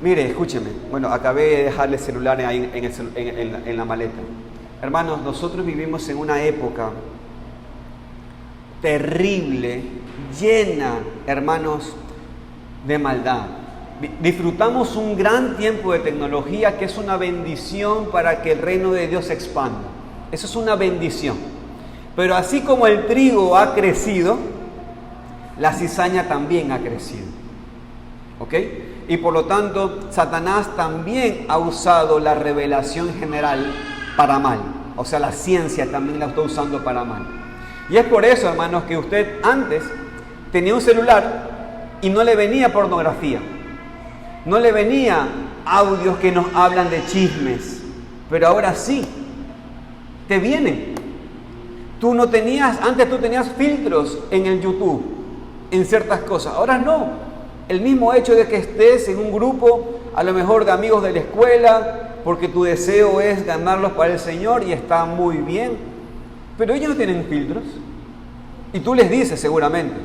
mire, escúcheme. Bueno, acabé de dejarle el celular ahí en la maleta. Hermanos, nosotros vivimos en una época terrible, llena, hermanos, de maldad. Disfrutamos un gran tiempo de tecnología que es una bendición para que el reino de Dios se expanda. Eso es una bendición. Pero así como el trigo ha crecido, la cizaña también ha crecido. ¿Ok? Y por lo tanto, Satanás también ha usado la revelación general para mal. O sea, la ciencia también la está usando para mal. Y es por eso, hermanos, que usted antes tenía un celular y no le venía pornografía. No le venía audios que nos hablan de chismes. Pero ahora sí, te vienen. Antes tú tenías filtros en el YouTube, en ciertas cosas. Ahora no. El mismo hecho de que estés en un grupo, a lo mejor de amigos de la escuela, porque tu deseo es ganarlos para el Señor y está muy bien. Pero ellos no tienen filtros. Y tú les dices seguramente,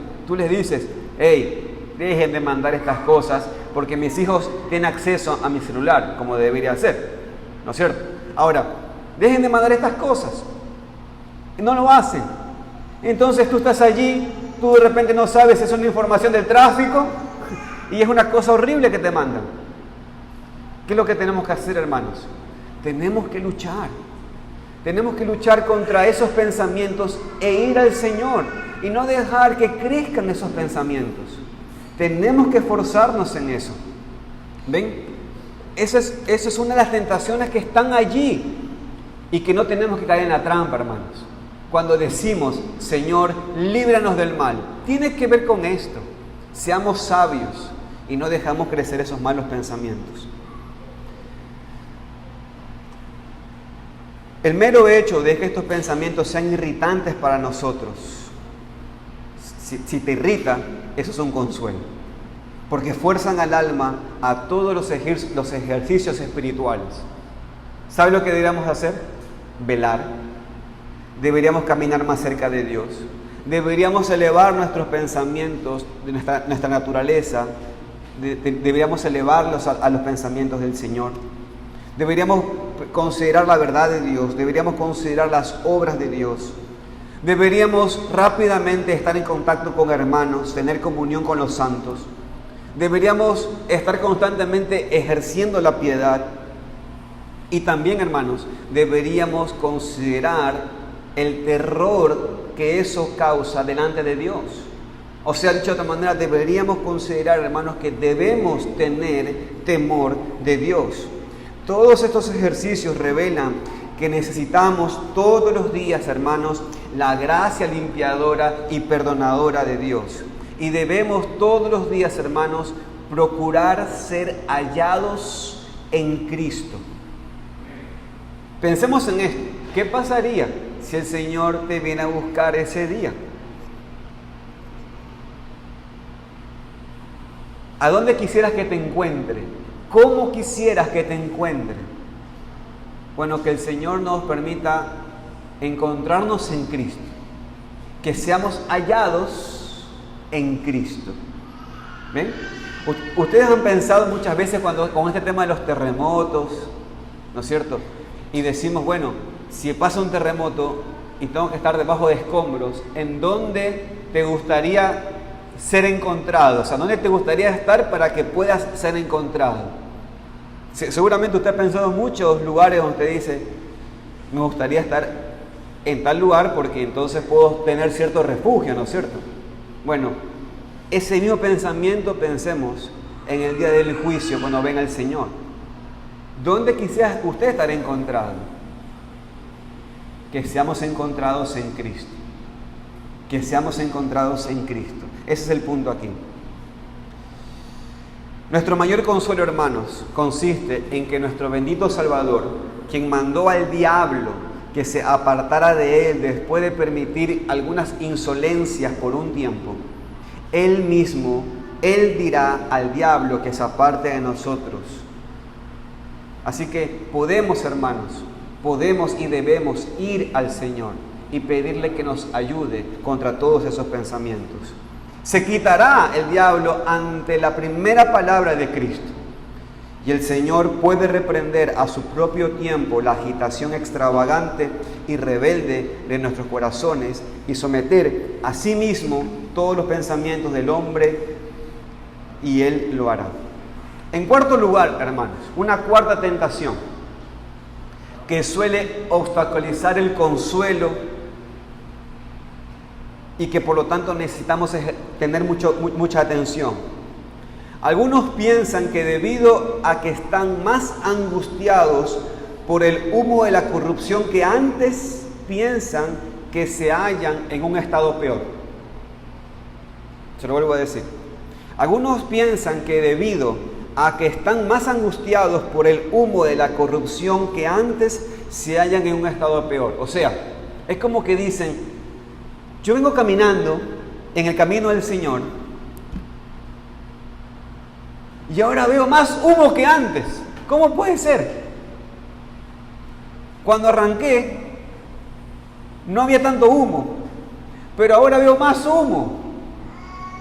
hey, dejen de mandar estas cosas porque mis hijos tienen acceso a mi celular, como debería ser. ¿No es cierto? Ahora, dejen de mandar estas cosas. No lo hacen. Entonces tú estás allí, tú de repente no sabes si es una información del tráfico y es una cosa horrible que te mandan. ¿Qué es lo que tenemos que hacer, hermanos? Tenemos que luchar. Tenemos que luchar contra esos pensamientos e ir al Señor y no dejar que crezcan esos pensamientos. Tenemos que esforzarnos en eso. ¿Ven? Esa es una de las tentaciones que están allí y que no tenemos que caer en la trampa, hermanos. Cuando decimos, Señor, líbranos del mal, tiene que ver con esto. Seamos sabios y no dejamos crecer esos malos pensamientos. El mero hecho de que estos pensamientos sean irritantes para nosotros, si te irrita, eso es un consuelo, porque fuerzan al alma a todos los ejercicios espirituales. ¿Sabe lo que deberíamos hacer? Velar. Deberíamos caminar más cerca de Dios. Deberíamos elevar nuestros pensamientos, de nuestra naturaleza. Deberíamos elevarlos a los pensamientos del Señor. Deberíamos considerar la verdad de Dios. Deberíamos considerar las obras de Dios. Deberíamos rápidamente estar en contacto con hermanos, tener comunión con los santos. Deberíamos estar constantemente ejerciendo la piedad. Y también, hermanos, deberíamos considerar el terror que eso causa delante de Dios. O sea, dicho de otra manera, deberíamos considerar, hermanos, que debemos tener temor de Dios. Todos estos ejercicios revelan que necesitamos todos los días, hermanos, la gracia limpiadora y perdonadora de Dios. Y debemos todos los días, hermanos, procurar ser hallados en Cristo. Pensemos en esto. ¿Qué pasaría si el Señor te viene a buscar ese día? ¿A dónde quisieras que te encuentre? ¿Cómo quisieras que te encuentre? Bueno, que el Señor nos permita encontrarnos en Cristo, que seamos hallados en Cristo. ¿Ven? Ustedes han pensado muchas veces con este tema de los terremotos, ¿no es cierto? Y decimos, bueno, si pasa un terremoto y tengo que estar debajo de escombros, ¿en dónde te gustaría ser encontrado? O sea, ¿dónde te gustaría estar para que puedas ser encontrado? Seguramente usted ha pensado en muchos lugares donde usted dice, me gustaría estar en tal lugar porque entonces puedo tener cierto refugio, ¿no es cierto? Bueno, ese mismo pensamiento pensemos en el día del juicio cuando venga el Señor. ¿Dónde quisiera usted estar encontrado? Que seamos encontrados en Cristo. Que seamos encontrados en Cristo. Ese es el punto aquí. Nuestro mayor consuelo, hermanos, consiste en que nuestro bendito Salvador, quien mandó al diablo que se apartara de él después de permitir algunas insolencias por un tiempo, él mismo, él dirá al diablo que se aparte de nosotros. Así que podemos, hermanos, podemos y debemos ir al Señor y pedirle que nos ayude contra todos esos pensamientos. Se quitará el diablo ante la primera palabra de Cristo. Y el Señor puede reprender a su propio tiempo la agitación extravagante y rebelde de nuestros corazones y someter a sí mismo todos los pensamientos del hombre, y Él lo hará. En cuarto lugar, hermanos, una cuarta tentación que suele obstaculizar el consuelo y que por lo tanto necesitamos tener mucha atención. Algunos piensan que debido a que están más angustiados por el humo de la corrupción que antes, piensan que se hallan en un estado peor. Se lo vuelvo a decir. Algunos piensan que debido a que están más angustiados por el humo de la corrupción que antes, se hallan en un estado peor. O sea, es como que dicen, yo vengo caminando en el camino del Señor y ahora veo más humo que antes. ¿Cómo puede ser? Cuando arranqué no había tanto humo, pero ahora veo más humo.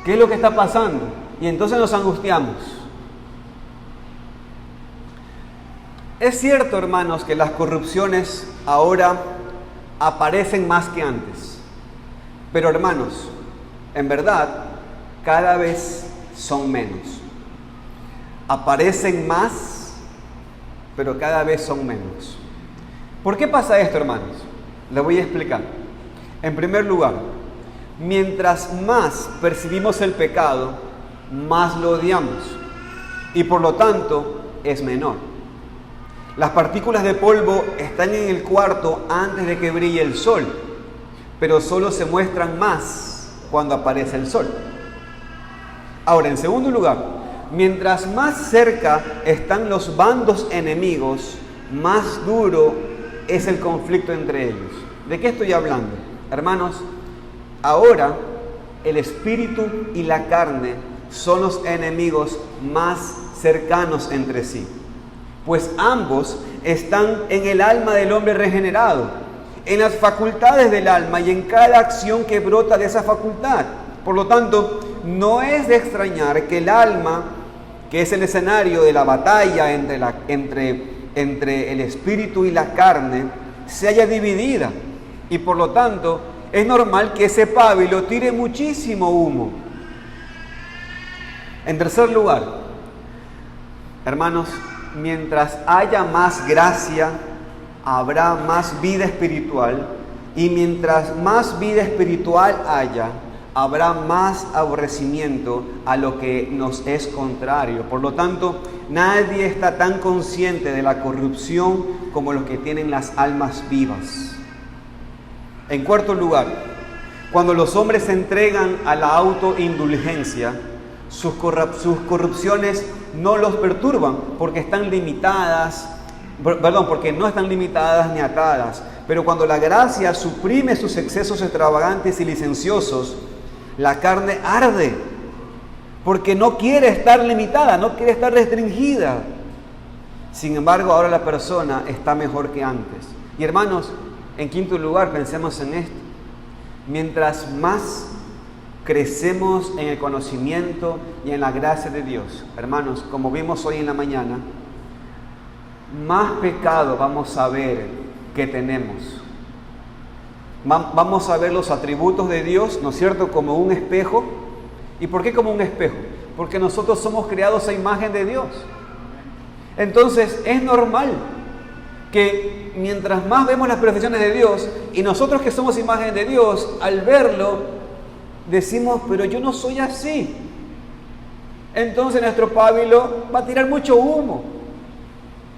¿Qué es lo que está pasando? Y entonces nos angustiamos. Es cierto, hermanos, que las corrupciones ahora aparecen más que antes. Pero, hermanos, en verdad, cada vez son menos. Aparecen más, pero cada vez son menos. ¿Por qué pasa esto, hermanos? Les voy a explicar. En primer lugar, mientras más percibimos el pecado, más lo odiamos. Y por lo tanto, es menor. Las partículas de polvo están en el cuarto antes de que brille el sol, pero solo se muestran más cuando aparece el sol. Ahora, en segundo lugar, mientras más cerca están los bandos enemigos, más duro es el conflicto entre ellos. ¿De qué estoy hablando? Hermanos, ahora el espíritu y la carne son los enemigos más cercanos entre sí, pues ambos están en el alma del hombre regenerado, en las facultades del alma y en cada acción que brota de esa facultad. Por lo tanto, no es de extrañar que el alma, que es el escenario de la batalla entre el espíritu y la carne, se haya dividida, y por lo tanto es normal que ese pábilo tire muchísimo humo. En tercer lugar, hermanos, mientras haya más gracia, habrá más vida espiritual, y mientras más vida espiritual haya, habrá más aborrecimiento a lo que nos es contrario. Por lo tanto, nadie está tan consciente de la corrupción como los que tienen las almas vivas. En cuarto lugar, cuando los hombres se entregan a la autoindulgencia, sus corrupciones no los perturban porque porque no están limitadas ni atadas. Pero cuando la gracia suprime sus excesos extravagantes y licenciosos, la carne arde porque no quiere estar limitada, no quiere estar restringida. Sin embargo, ahora la persona está mejor que antes. Y hermanos, en quinto lugar, pensemos en esto. Mientras más crecemos en el conocimiento y en la gracia de Dios, hermanos, como vimos hoy en la mañana, más pecado vamos a ver que tenemos. Vamos a ver los atributos de Dios, ¿no es cierto?, como un espejo. ¿Y por qué como un espejo? Porque nosotros somos creados a imagen de Dios. Entonces es normal que mientras más vemos las perfecciones de Dios, y nosotros que somos imagen de Dios, al verlo decimos, pero yo no soy así. Entonces nuestro pábilo va a tirar mucho humo.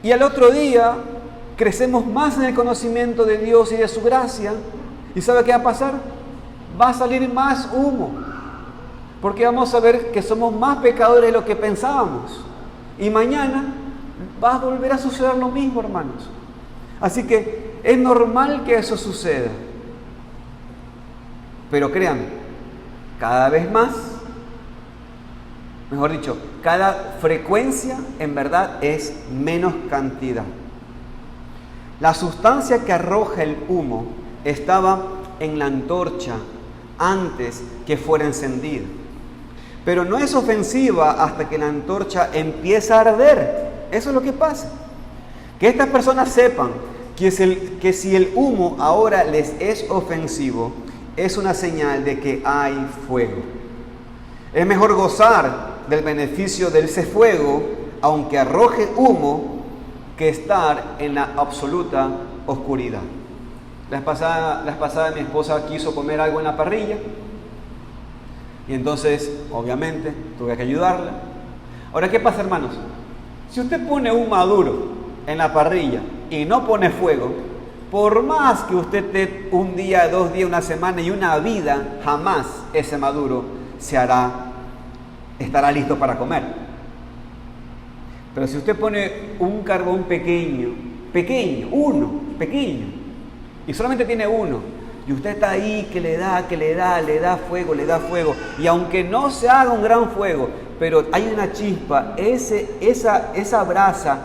Y al otro día crecemos más en el conocimiento de Dios y de su gracia. ¿Y sabe qué va a pasar? Va a salir más humo. Porque vamos a ver que somos más pecadores de lo que pensábamos. Y mañana va a volver a suceder lo mismo, hermanos. Así que es normal que eso suceda. Pero créanme, cada vez más, mejor dicho, cada frecuencia en verdad es menos cantidad. La sustancia que arroja el humo estaba en la antorcha antes que fuera encendida. Pero no es ofensiva hasta que la antorcha empieza a arder. Eso es lo que pasa. Que estas personas sepan que si el humo ahora les es ofensivo, es una señal de que hay fuego. Es mejor gozar del beneficio de ese fuego, aunque arroje humo, que estar en la absoluta oscuridad. La vez pasada mi esposa quiso comer algo en la parrilla Y entonces, obviamente, tuve que ayudarla. Ahora, ¿qué pasa, hermanos? Si usted pone un maduro en la parrilla y no pone fuego, por más que usted esté un día, 2 días, una semana y una vida, jamás ese maduro estará listo para comer. Pero si usted pone un carbón pequeño, y solamente tiene uno, y usted está ahí que le da fuego, y aunque no se haga un gran fuego, pero hay una chispa, esa brasa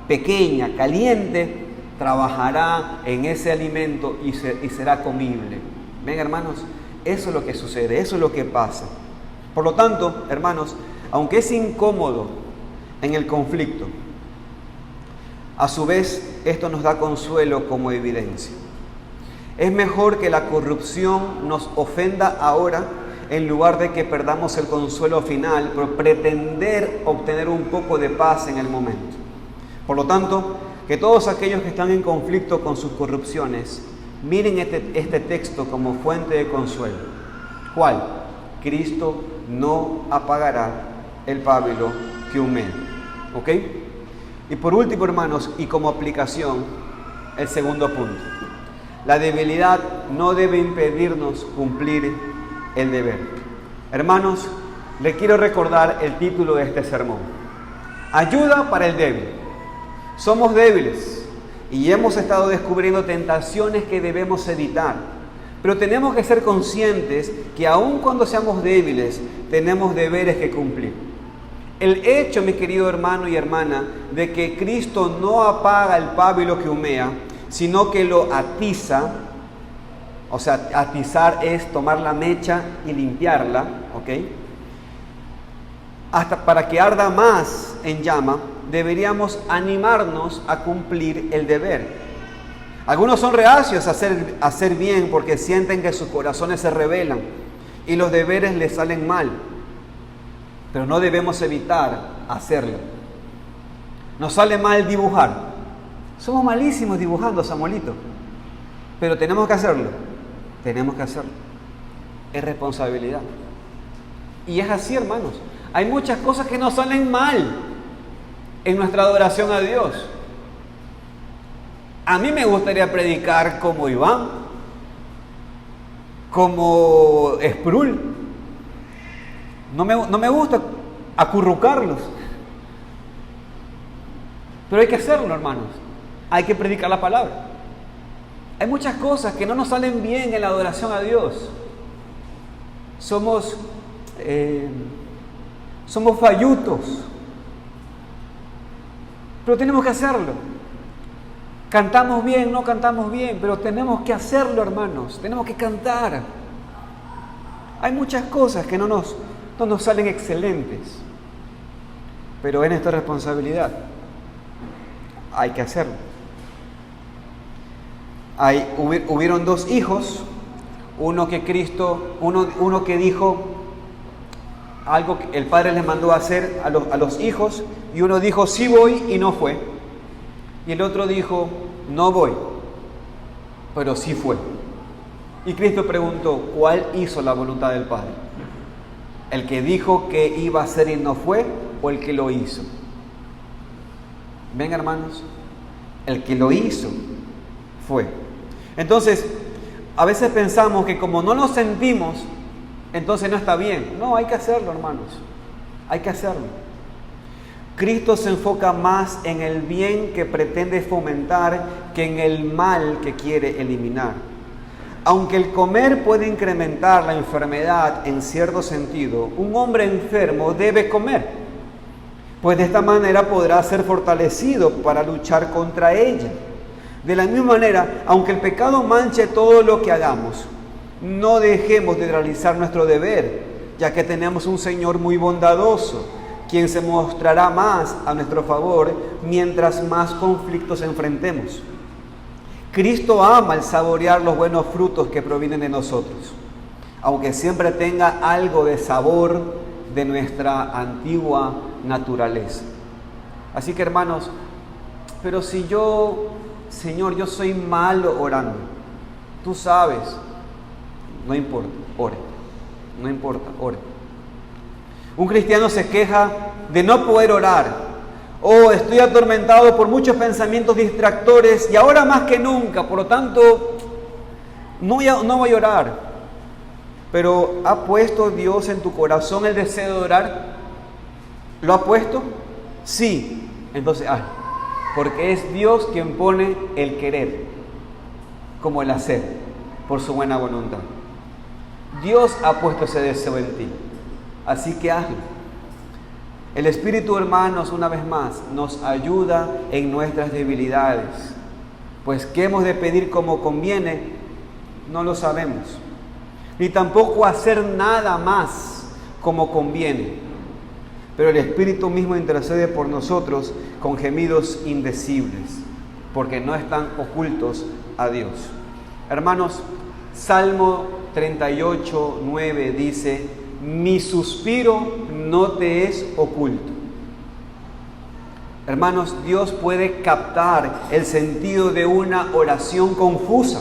pequeña, caliente, trabajará en ese alimento y será comible. Ven, hermanos, eso es lo que sucede, eso es lo que pasa. Por lo tanto, hermanos, aunque es incómodo en el conflicto, a su vez esto nos da consuelo como evidencia. Es mejor que la corrupción nos ofenda ahora en lugar de que perdamos el consuelo final por pretender obtener un poco de paz en el momento. Por lo tanto, que todos aquellos que están en conflicto con sus corrupciones miren este texto como fuente de consuelo. ¿Cuál? Cristo no apagará el pábilo que humea. ¿Ok? Y por último, hermanos, y como aplicación, el segundo punto. La debilidad no debe impedirnos cumplir el deber. Hermanos, les quiero recordar el título de este sermón. Ayuda para el débil. Somos débiles y hemos estado descubriendo tentaciones que debemos evitar. Pero tenemos que ser conscientes que aun cuando seamos débiles, tenemos deberes que cumplir. El hecho, mi querido hermano y hermana, de que Cristo no apaga el pábilo que humea, sino que lo atiza, o sea, atizar es tomar la mecha y limpiarla, ¿ok? Hasta para que arda más en llama, deberíamos animarnos a cumplir el deber. Algunos son reacios a hacer bien porque sienten que sus corazones se rebelan y los deberes les salen mal, pero no debemos evitar hacerlo. Nos sale mal dibujar. Somos malísimos dibujando, Samuelito, pero tenemos que hacerlo. Es responsabilidad. Y es así, hermanos. Hay muchas cosas que nos salen mal en nuestra adoración a Dios. A mí me gustaría predicar como Iván, como Esprul. No me gusta acurrucarlos. Pero hay que hacerlo, hermanos. Hay que predicar la palabra. Hay muchas cosas que no nos salen bien en la adoración a Dios. Somos fallutos. Pero tenemos que hacerlo. Cantamos bien, no cantamos bien, pero tenemos que hacerlo, hermanos. Tenemos que cantar. Hay muchas cosas que no nos salen excelentes, pero es nuestra responsabilidad. Hay que hacerlo. Hubieron 2 hijos, uno que dijo algo que el padre les mandó a hacer a los hijos, y uno dijo sí voy y no fue, y el otro dijo no voy, pero sí fue. Y Cristo preguntó, ¿cuál hizo la voluntad del Padre? ¿El que dijo que iba a hacer y no fue, o el que lo hizo? Ven, hermanos, el que lo hizo fue. Entonces, a veces pensamos que como no nos sentimos, entonces no está bien. No, hay que hacerlo, hermanos. Hay que hacerlo. Cristo se enfoca más en el bien que pretende fomentar que en el mal que quiere eliminar. Aunque el comer puede incrementar la enfermedad en cierto sentido, un hombre enfermo debe comer, pues de esta manera podrá ser fortalecido para luchar contra ella. De la misma manera, aunque el pecado manche todo lo que hagamos, no dejemos de realizar nuestro deber, ya que tenemos un Señor muy bondadoso, quien se mostrará más a nuestro favor mientras más conflictos enfrentemos. Cristo ama el saborear los buenos frutos que provienen de nosotros, aunque siempre tenga algo de sabor de nuestra antigua naturaleza. Así que, hermanos, pero si Señor, yo soy malo orando, tú sabes, no importa, ore. No importa, ore. Un cristiano se queja de no poder orar. Oh, estoy atormentado por muchos pensamientos distractores y ahora más que nunca, por lo tanto, no voy a orar. Pero ¿ha puesto Dios en tu corazón el deseo de orar? ¿Lo ha puesto? Sí. Entonces hazlo. Porque es Dios quien pone el querer como el hacer por su buena voluntad. Dios ha puesto ese deseo en ti. Así que hazlo. El Espíritu, hermanos, una vez más, nos ayuda en nuestras debilidades. Pues ¿qué hemos de pedir como conviene? No lo sabemos. Ni tampoco hacer nada más como conviene. Pero el Espíritu mismo intercede por nosotros con gemidos indecibles, porque no están ocultos a Dios. Hermanos, Salmo 38:9 dice: mi suspiro no te es oculto. Hermanos, Dios puede captar el sentido de una oración confusa.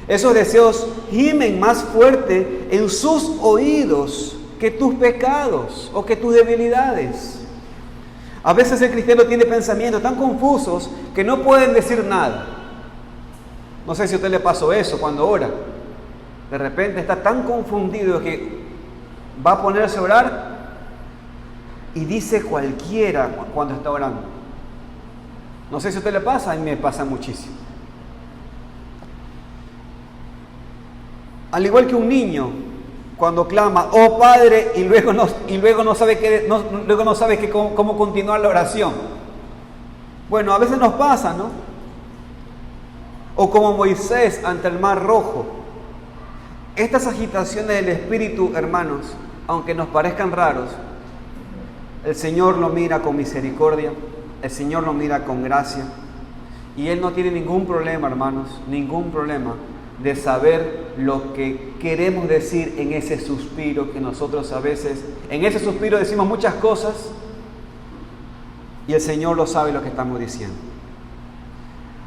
Esos deseos gimen más fuerte en sus oídos que tus pecados o que tus debilidades. A veces el cristiano tiene pensamientos tan confusos que no pueden decir nada. No sé si a usted le pasó eso cuando ora. De repente está tan confundido que va a ponerse a orar y dice cualquiera cuando está orando. No sé si a usted le pasa, a mí me pasa muchísimo. Al igual que un niño cuando clama, oh Padre, y luego no sabe cómo continuar la oración. Bueno, a veces nos pasa, ¿no? O como Moisés ante el Mar Rojo. Estas agitaciones del Espíritu, hermanos, aunque nos parezcan raros, el Señor lo mira con misericordia, el Señor lo mira con gracia, y Él no tiene ningún problema, hermanos, ningún problema de saber lo que queremos decir en ese suspiro que nosotros a veces, en ese suspiro decimos muchas cosas, y el Señor lo sabe lo que estamos diciendo.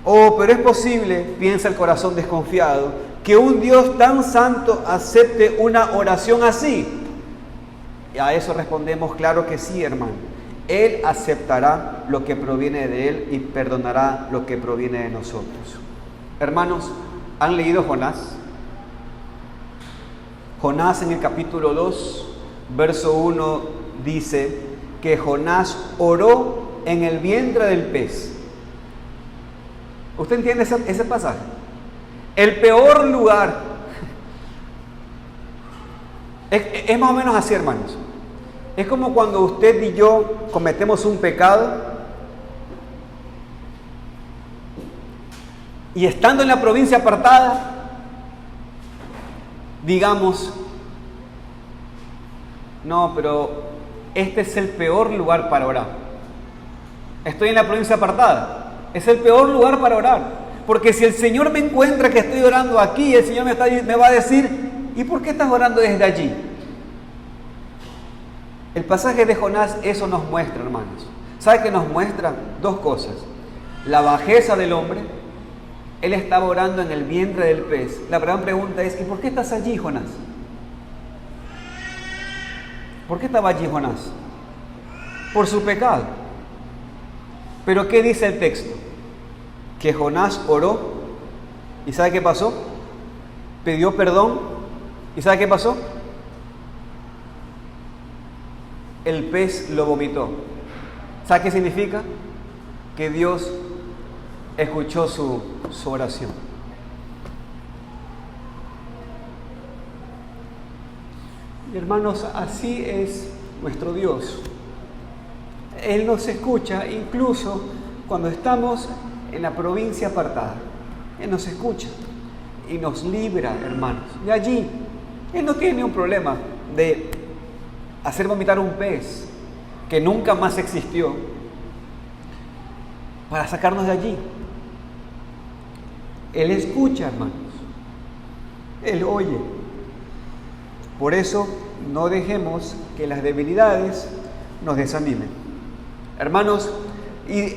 Oh, pero es posible, piensa el corazón desconfiado, que un Dios tan santo acepte una oración así. Y a eso respondemos, claro que sí, hermano. Él aceptará lo que proviene de Él y perdonará lo que proviene de nosotros. Hermanos, ¿han leído Jonás? Jonás en el capítulo 2, verso 1 dice que Jonás oró en el vientre del pez. ¿Usted entiende ese pasaje? El peor lugar. Es más o menos así, hermanos. Es como cuando usted y yo cometemos un pecado y estando en la provincia apartada, digamos, no, pero este es el peor lugar para orar. Estoy en la provincia apartada. Es el peor lugar para orar. Porque si el Señor me encuentra que estoy orando aquí, el Señor me va a decir, ¿y por qué estás orando desde allí? El pasaje de Jonás eso nos muestra, hermanos. ¿Sabe qué nos muestra? Dos cosas. La bajeza del hombre. Él estaba orando en el vientre del pez. La gran pregunta es, ¿y por qué estás allí, Jonás? ¿Por qué estaba allí Jonás? Por su pecado. Pero ¿qué dice el texto? Que Jonás oró, ¿y sabe qué pasó? Pidió perdón, ¿y sabe qué pasó? El pez lo vomitó. ¿Sabe qué significa? Que Dios escuchó su oración. Y hermanos, así es nuestro Dios. Él nos escucha incluso cuando estamos en la provincia apartada. Él nos escucha y nos libra, hermanos. Y allí, Él no tiene un problema de hacer vomitar un pez que nunca más existió para sacarnos de allí. Él escucha, hermanos. Él oye. Por eso, no dejemos que las debilidades nos desanimen. Hermanos, y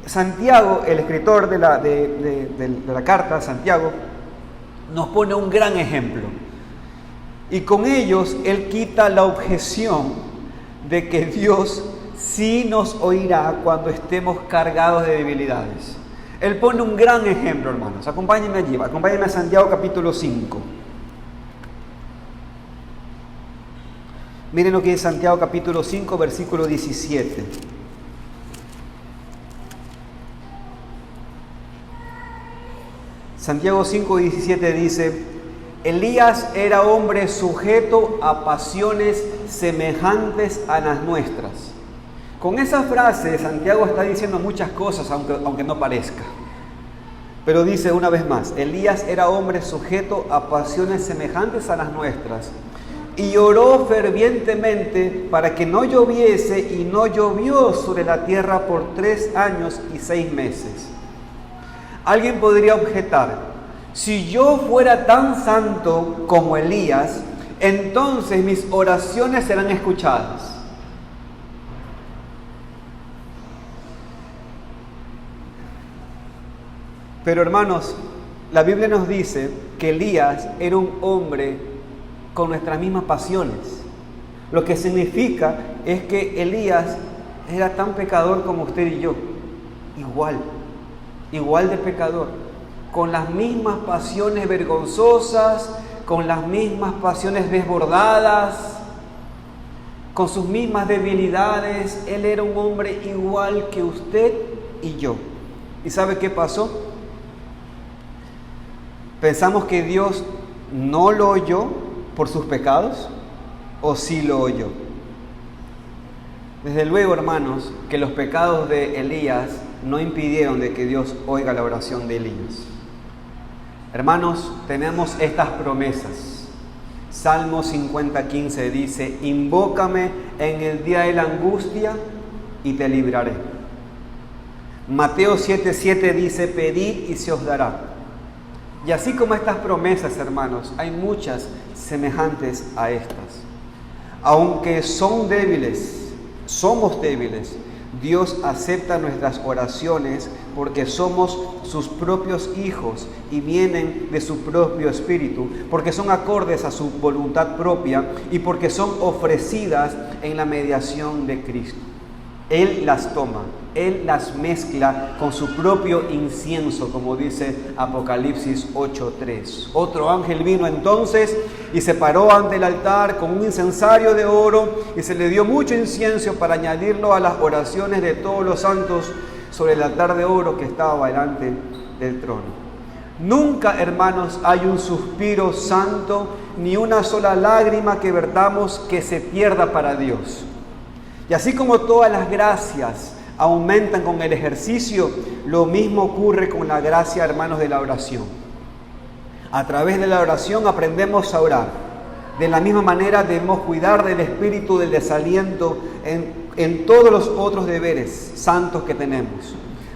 Santiago, el escritor de la carta, Santiago, nos pone un gran ejemplo. Y con ellos Él quita la objeción de que Dios sí nos oirá cuando estemos cargados de debilidades. Él pone un gran ejemplo, hermanos. Acompáñenme allí, acompáñenme a Santiago capítulo 5. Miren lo que es Santiago capítulo 5, versículo 17. Santiago 5, 17 dice: Elías era hombre sujeto a pasiones semejantes a las nuestras. Con esa frase Santiago está diciendo muchas cosas, aunque no parezca. Pero dice una vez más: Elías era hombre sujeto a pasiones semejantes a las nuestras, y oró fervientemente para que no lloviese, y no llovió sobre la tierra por 3 años y 6 meses. Alguien podría objetar: si yo fuera tan santo como Elías, entonces mis oraciones serán escuchadas. Pero hermanos, la Biblia nos dice que Elías era un hombre con nuestras mismas pasiones. Lo que significa es que Elías era tan pecador como usted y yo. Igual de pecador, con las mismas pasiones vergonzosas, con las mismas pasiones desbordadas, con sus mismas debilidades. Él era un hombre igual que usted y yo. ¿Y sabe qué pasó? ¿Pensamos que Dios no lo oyó por sus pecados o sí lo oyó? Desde luego, hermanos, que los pecados de Elías no impidieron de que Dios oiga la oración de Elías. Hermanos, tenemos estas promesas. Salmo 50:15 dice: invócame en el día de la angustia y te libraré. Mateo 7:7 dice: pedid y se os dará. Y así como estas promesas, hermanos, hay muchas semejantes a estas. Aunque somos débiles, Dios acepta nuestras oraciones porque somos sus propios hijos y vienen de su propio espíritu, porque son acordes a su voluntad propia y porque son ofrecidas en la mediación de Cristo. Él las toma, Él las mezcla con su propio incienso, como dice Apocalipsis 8:3. Otro ángel vino entonces y se paró ante el altar con un incensario de oro, y se le dio mucho incienso para añadirlo a las oraciones de todos los santos sobre el altar de oro que estaba delante del trono. Nunca, hermanos, hay un suspiro santo ni una sola lágrima que vertamos que se pierda para Dios. Y así como todas las gracias aumentan con el ejercicio, lo mismo ocurre con la gracia, hermanos, de la oración. A través de la oración aprendemos a orar. De la misma manera debemos cuidar del espíritu del desaliento en todos los otros deberes santos que tenemos,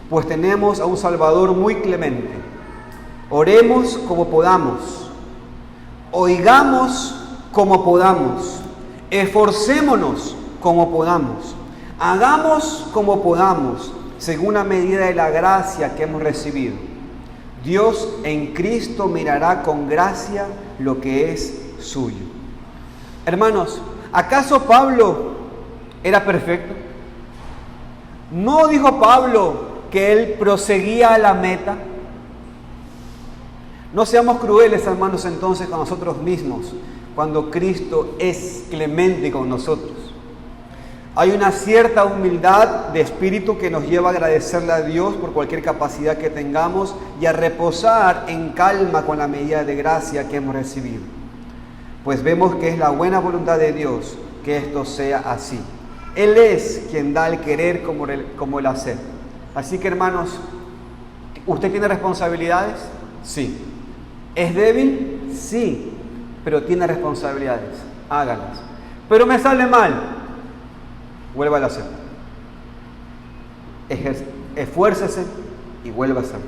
pues tenemos a un Salvador muy clemente. Oremos como podamos, oigamos como podamos, esforcémonos como podamos, hagamos como podamos, según la medida de la gracia que hemos recibido. Dios en Cristo mirará con gracia lo que es suyo. Hermanos, ¿acaso Pablo era perfecto? ¿No dijo Pablo que él proseguía a la meta? No seamos crueles, hermanos, entonces con nosotros mismos, cuando Cristo es clemente con nosotros. Hay una cierta humildad de espíritu que nos lleva a agradecerle a Dios por cualquier capacidad que tengamos y a reposar en calma con la medida de gracia que hemos recibido. Pues vemos que es la buena voluntad de Dios que esto sea así. Él es quien da el querer como el hacer. Así que, hermanos, ¿usted tiene responsabilidades? Sí. ¿Es débil? Sí. Pero tiene responsabilidades. Hágalas. Pero me sale mal. Vuelva a hacer. Esfuércese y vuelva a hacer.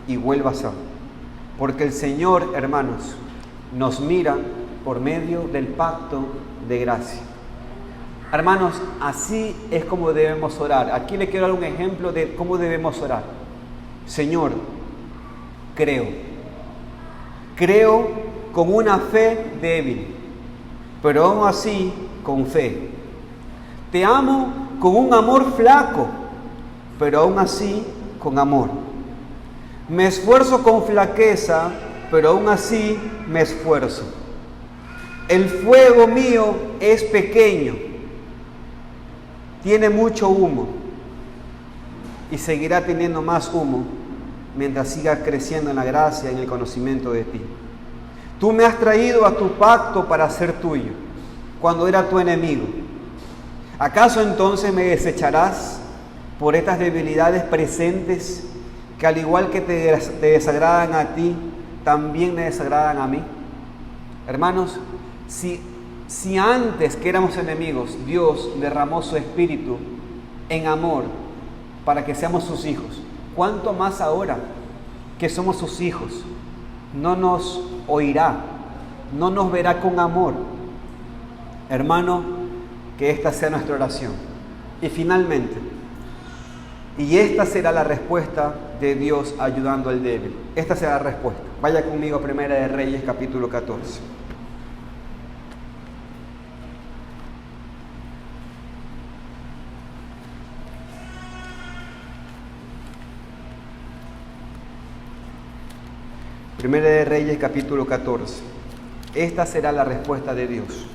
Y vuelva a hacer. Porque el Señor, hermanos, nos mira por medio del pacto de gracia. Hermanos, así es como debemos orar. Aquí le quiero dar un ejemplo de cómo debemos orar. Señor, creo con una fe débil, pero aún así con fe. Te amo con un amor flaco, pero aún así con amor. Me esfuerzo con flaqueza, pero aún así me esfuerzo. El fuego mío es pequeño, tiene mucho humo y seguirá teniendo más humo mientras siga creciendo en la gracia y en el conocimiento de ti. Tú me has traído a tu pacto para ser tuyo, cuando era tu enemigo. ¿Acaso entonces me desecharás por estas debilidades presentes que al igual que te desagradan a ti, también me desagradan a mí? Hermanos, si antes que éramos enemigos, Dios derramó su Espíritu en amor para que seamos sus hijos, ¿cuánto más ahora que somos sus hijos? No nos oirá, no nos verá con amor. Hermano, que esta sea nuestra oración. Y finalmente, y esta será la respuesta de Dios ayudando al débil. Esta será la respuesta. Vaya conmigo a Primera de Reyes, capítulo 14. Primera de Reyes, capítulo 14. Esta será la respuesta de Dios.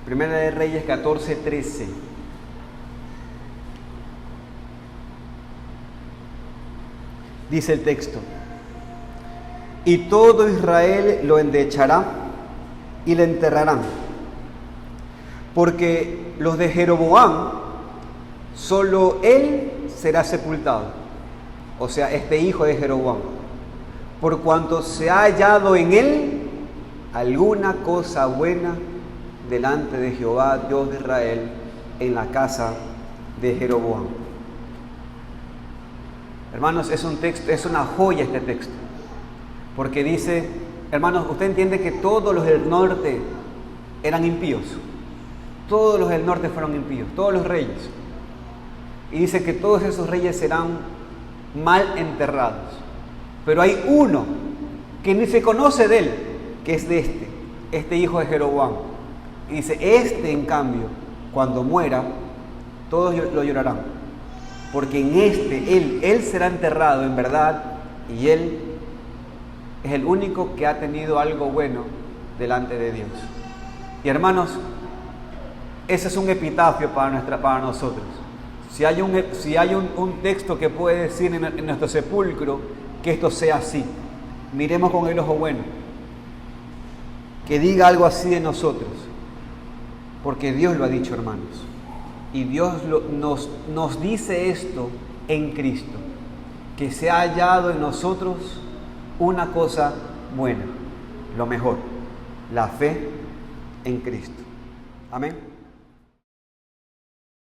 Primera de Reyes 14:13. Dice el texto: y todo Israel lo endechará y le enterrarán, porque los de Jeroboam, solo él será sepultado, o sea, este hijo de Jeroboam, por cuanto se ha hallado en él alguna cosa buena delante de Jehová, Dios de Israel, en la casa de Jeroboam. Hermanos, es un texto, es una joya este texto, porque dice, hermanos, usted entiende que todos los del norte eran impíos, todos los del norte fueron impíos, todos los reyes, y dice que todos esos reyes serán mal enterrados, pero hay uno que ni se conoce de él, que es de este hijo de Jeroboam. Y dice, en cambio, cuando muera, todos lo llorarán, porque en él será enterrado en verdad, y él es el único que ha tenido algo bueno delante de Dios. Y hermanos, ese es un epitafio para nosotros. Si hay un texto que puede decir en nuestro sepulcro que esto sea así, miremos con el ojo bueno, que diga algo así de nosotros. Porque Dios lo ha dicho, hermanos. Y Dios nos dice esto en Cristo. Que se ha hallado en nosotros una cosa buena. Lo mejor. La fe en Cristo. Amén.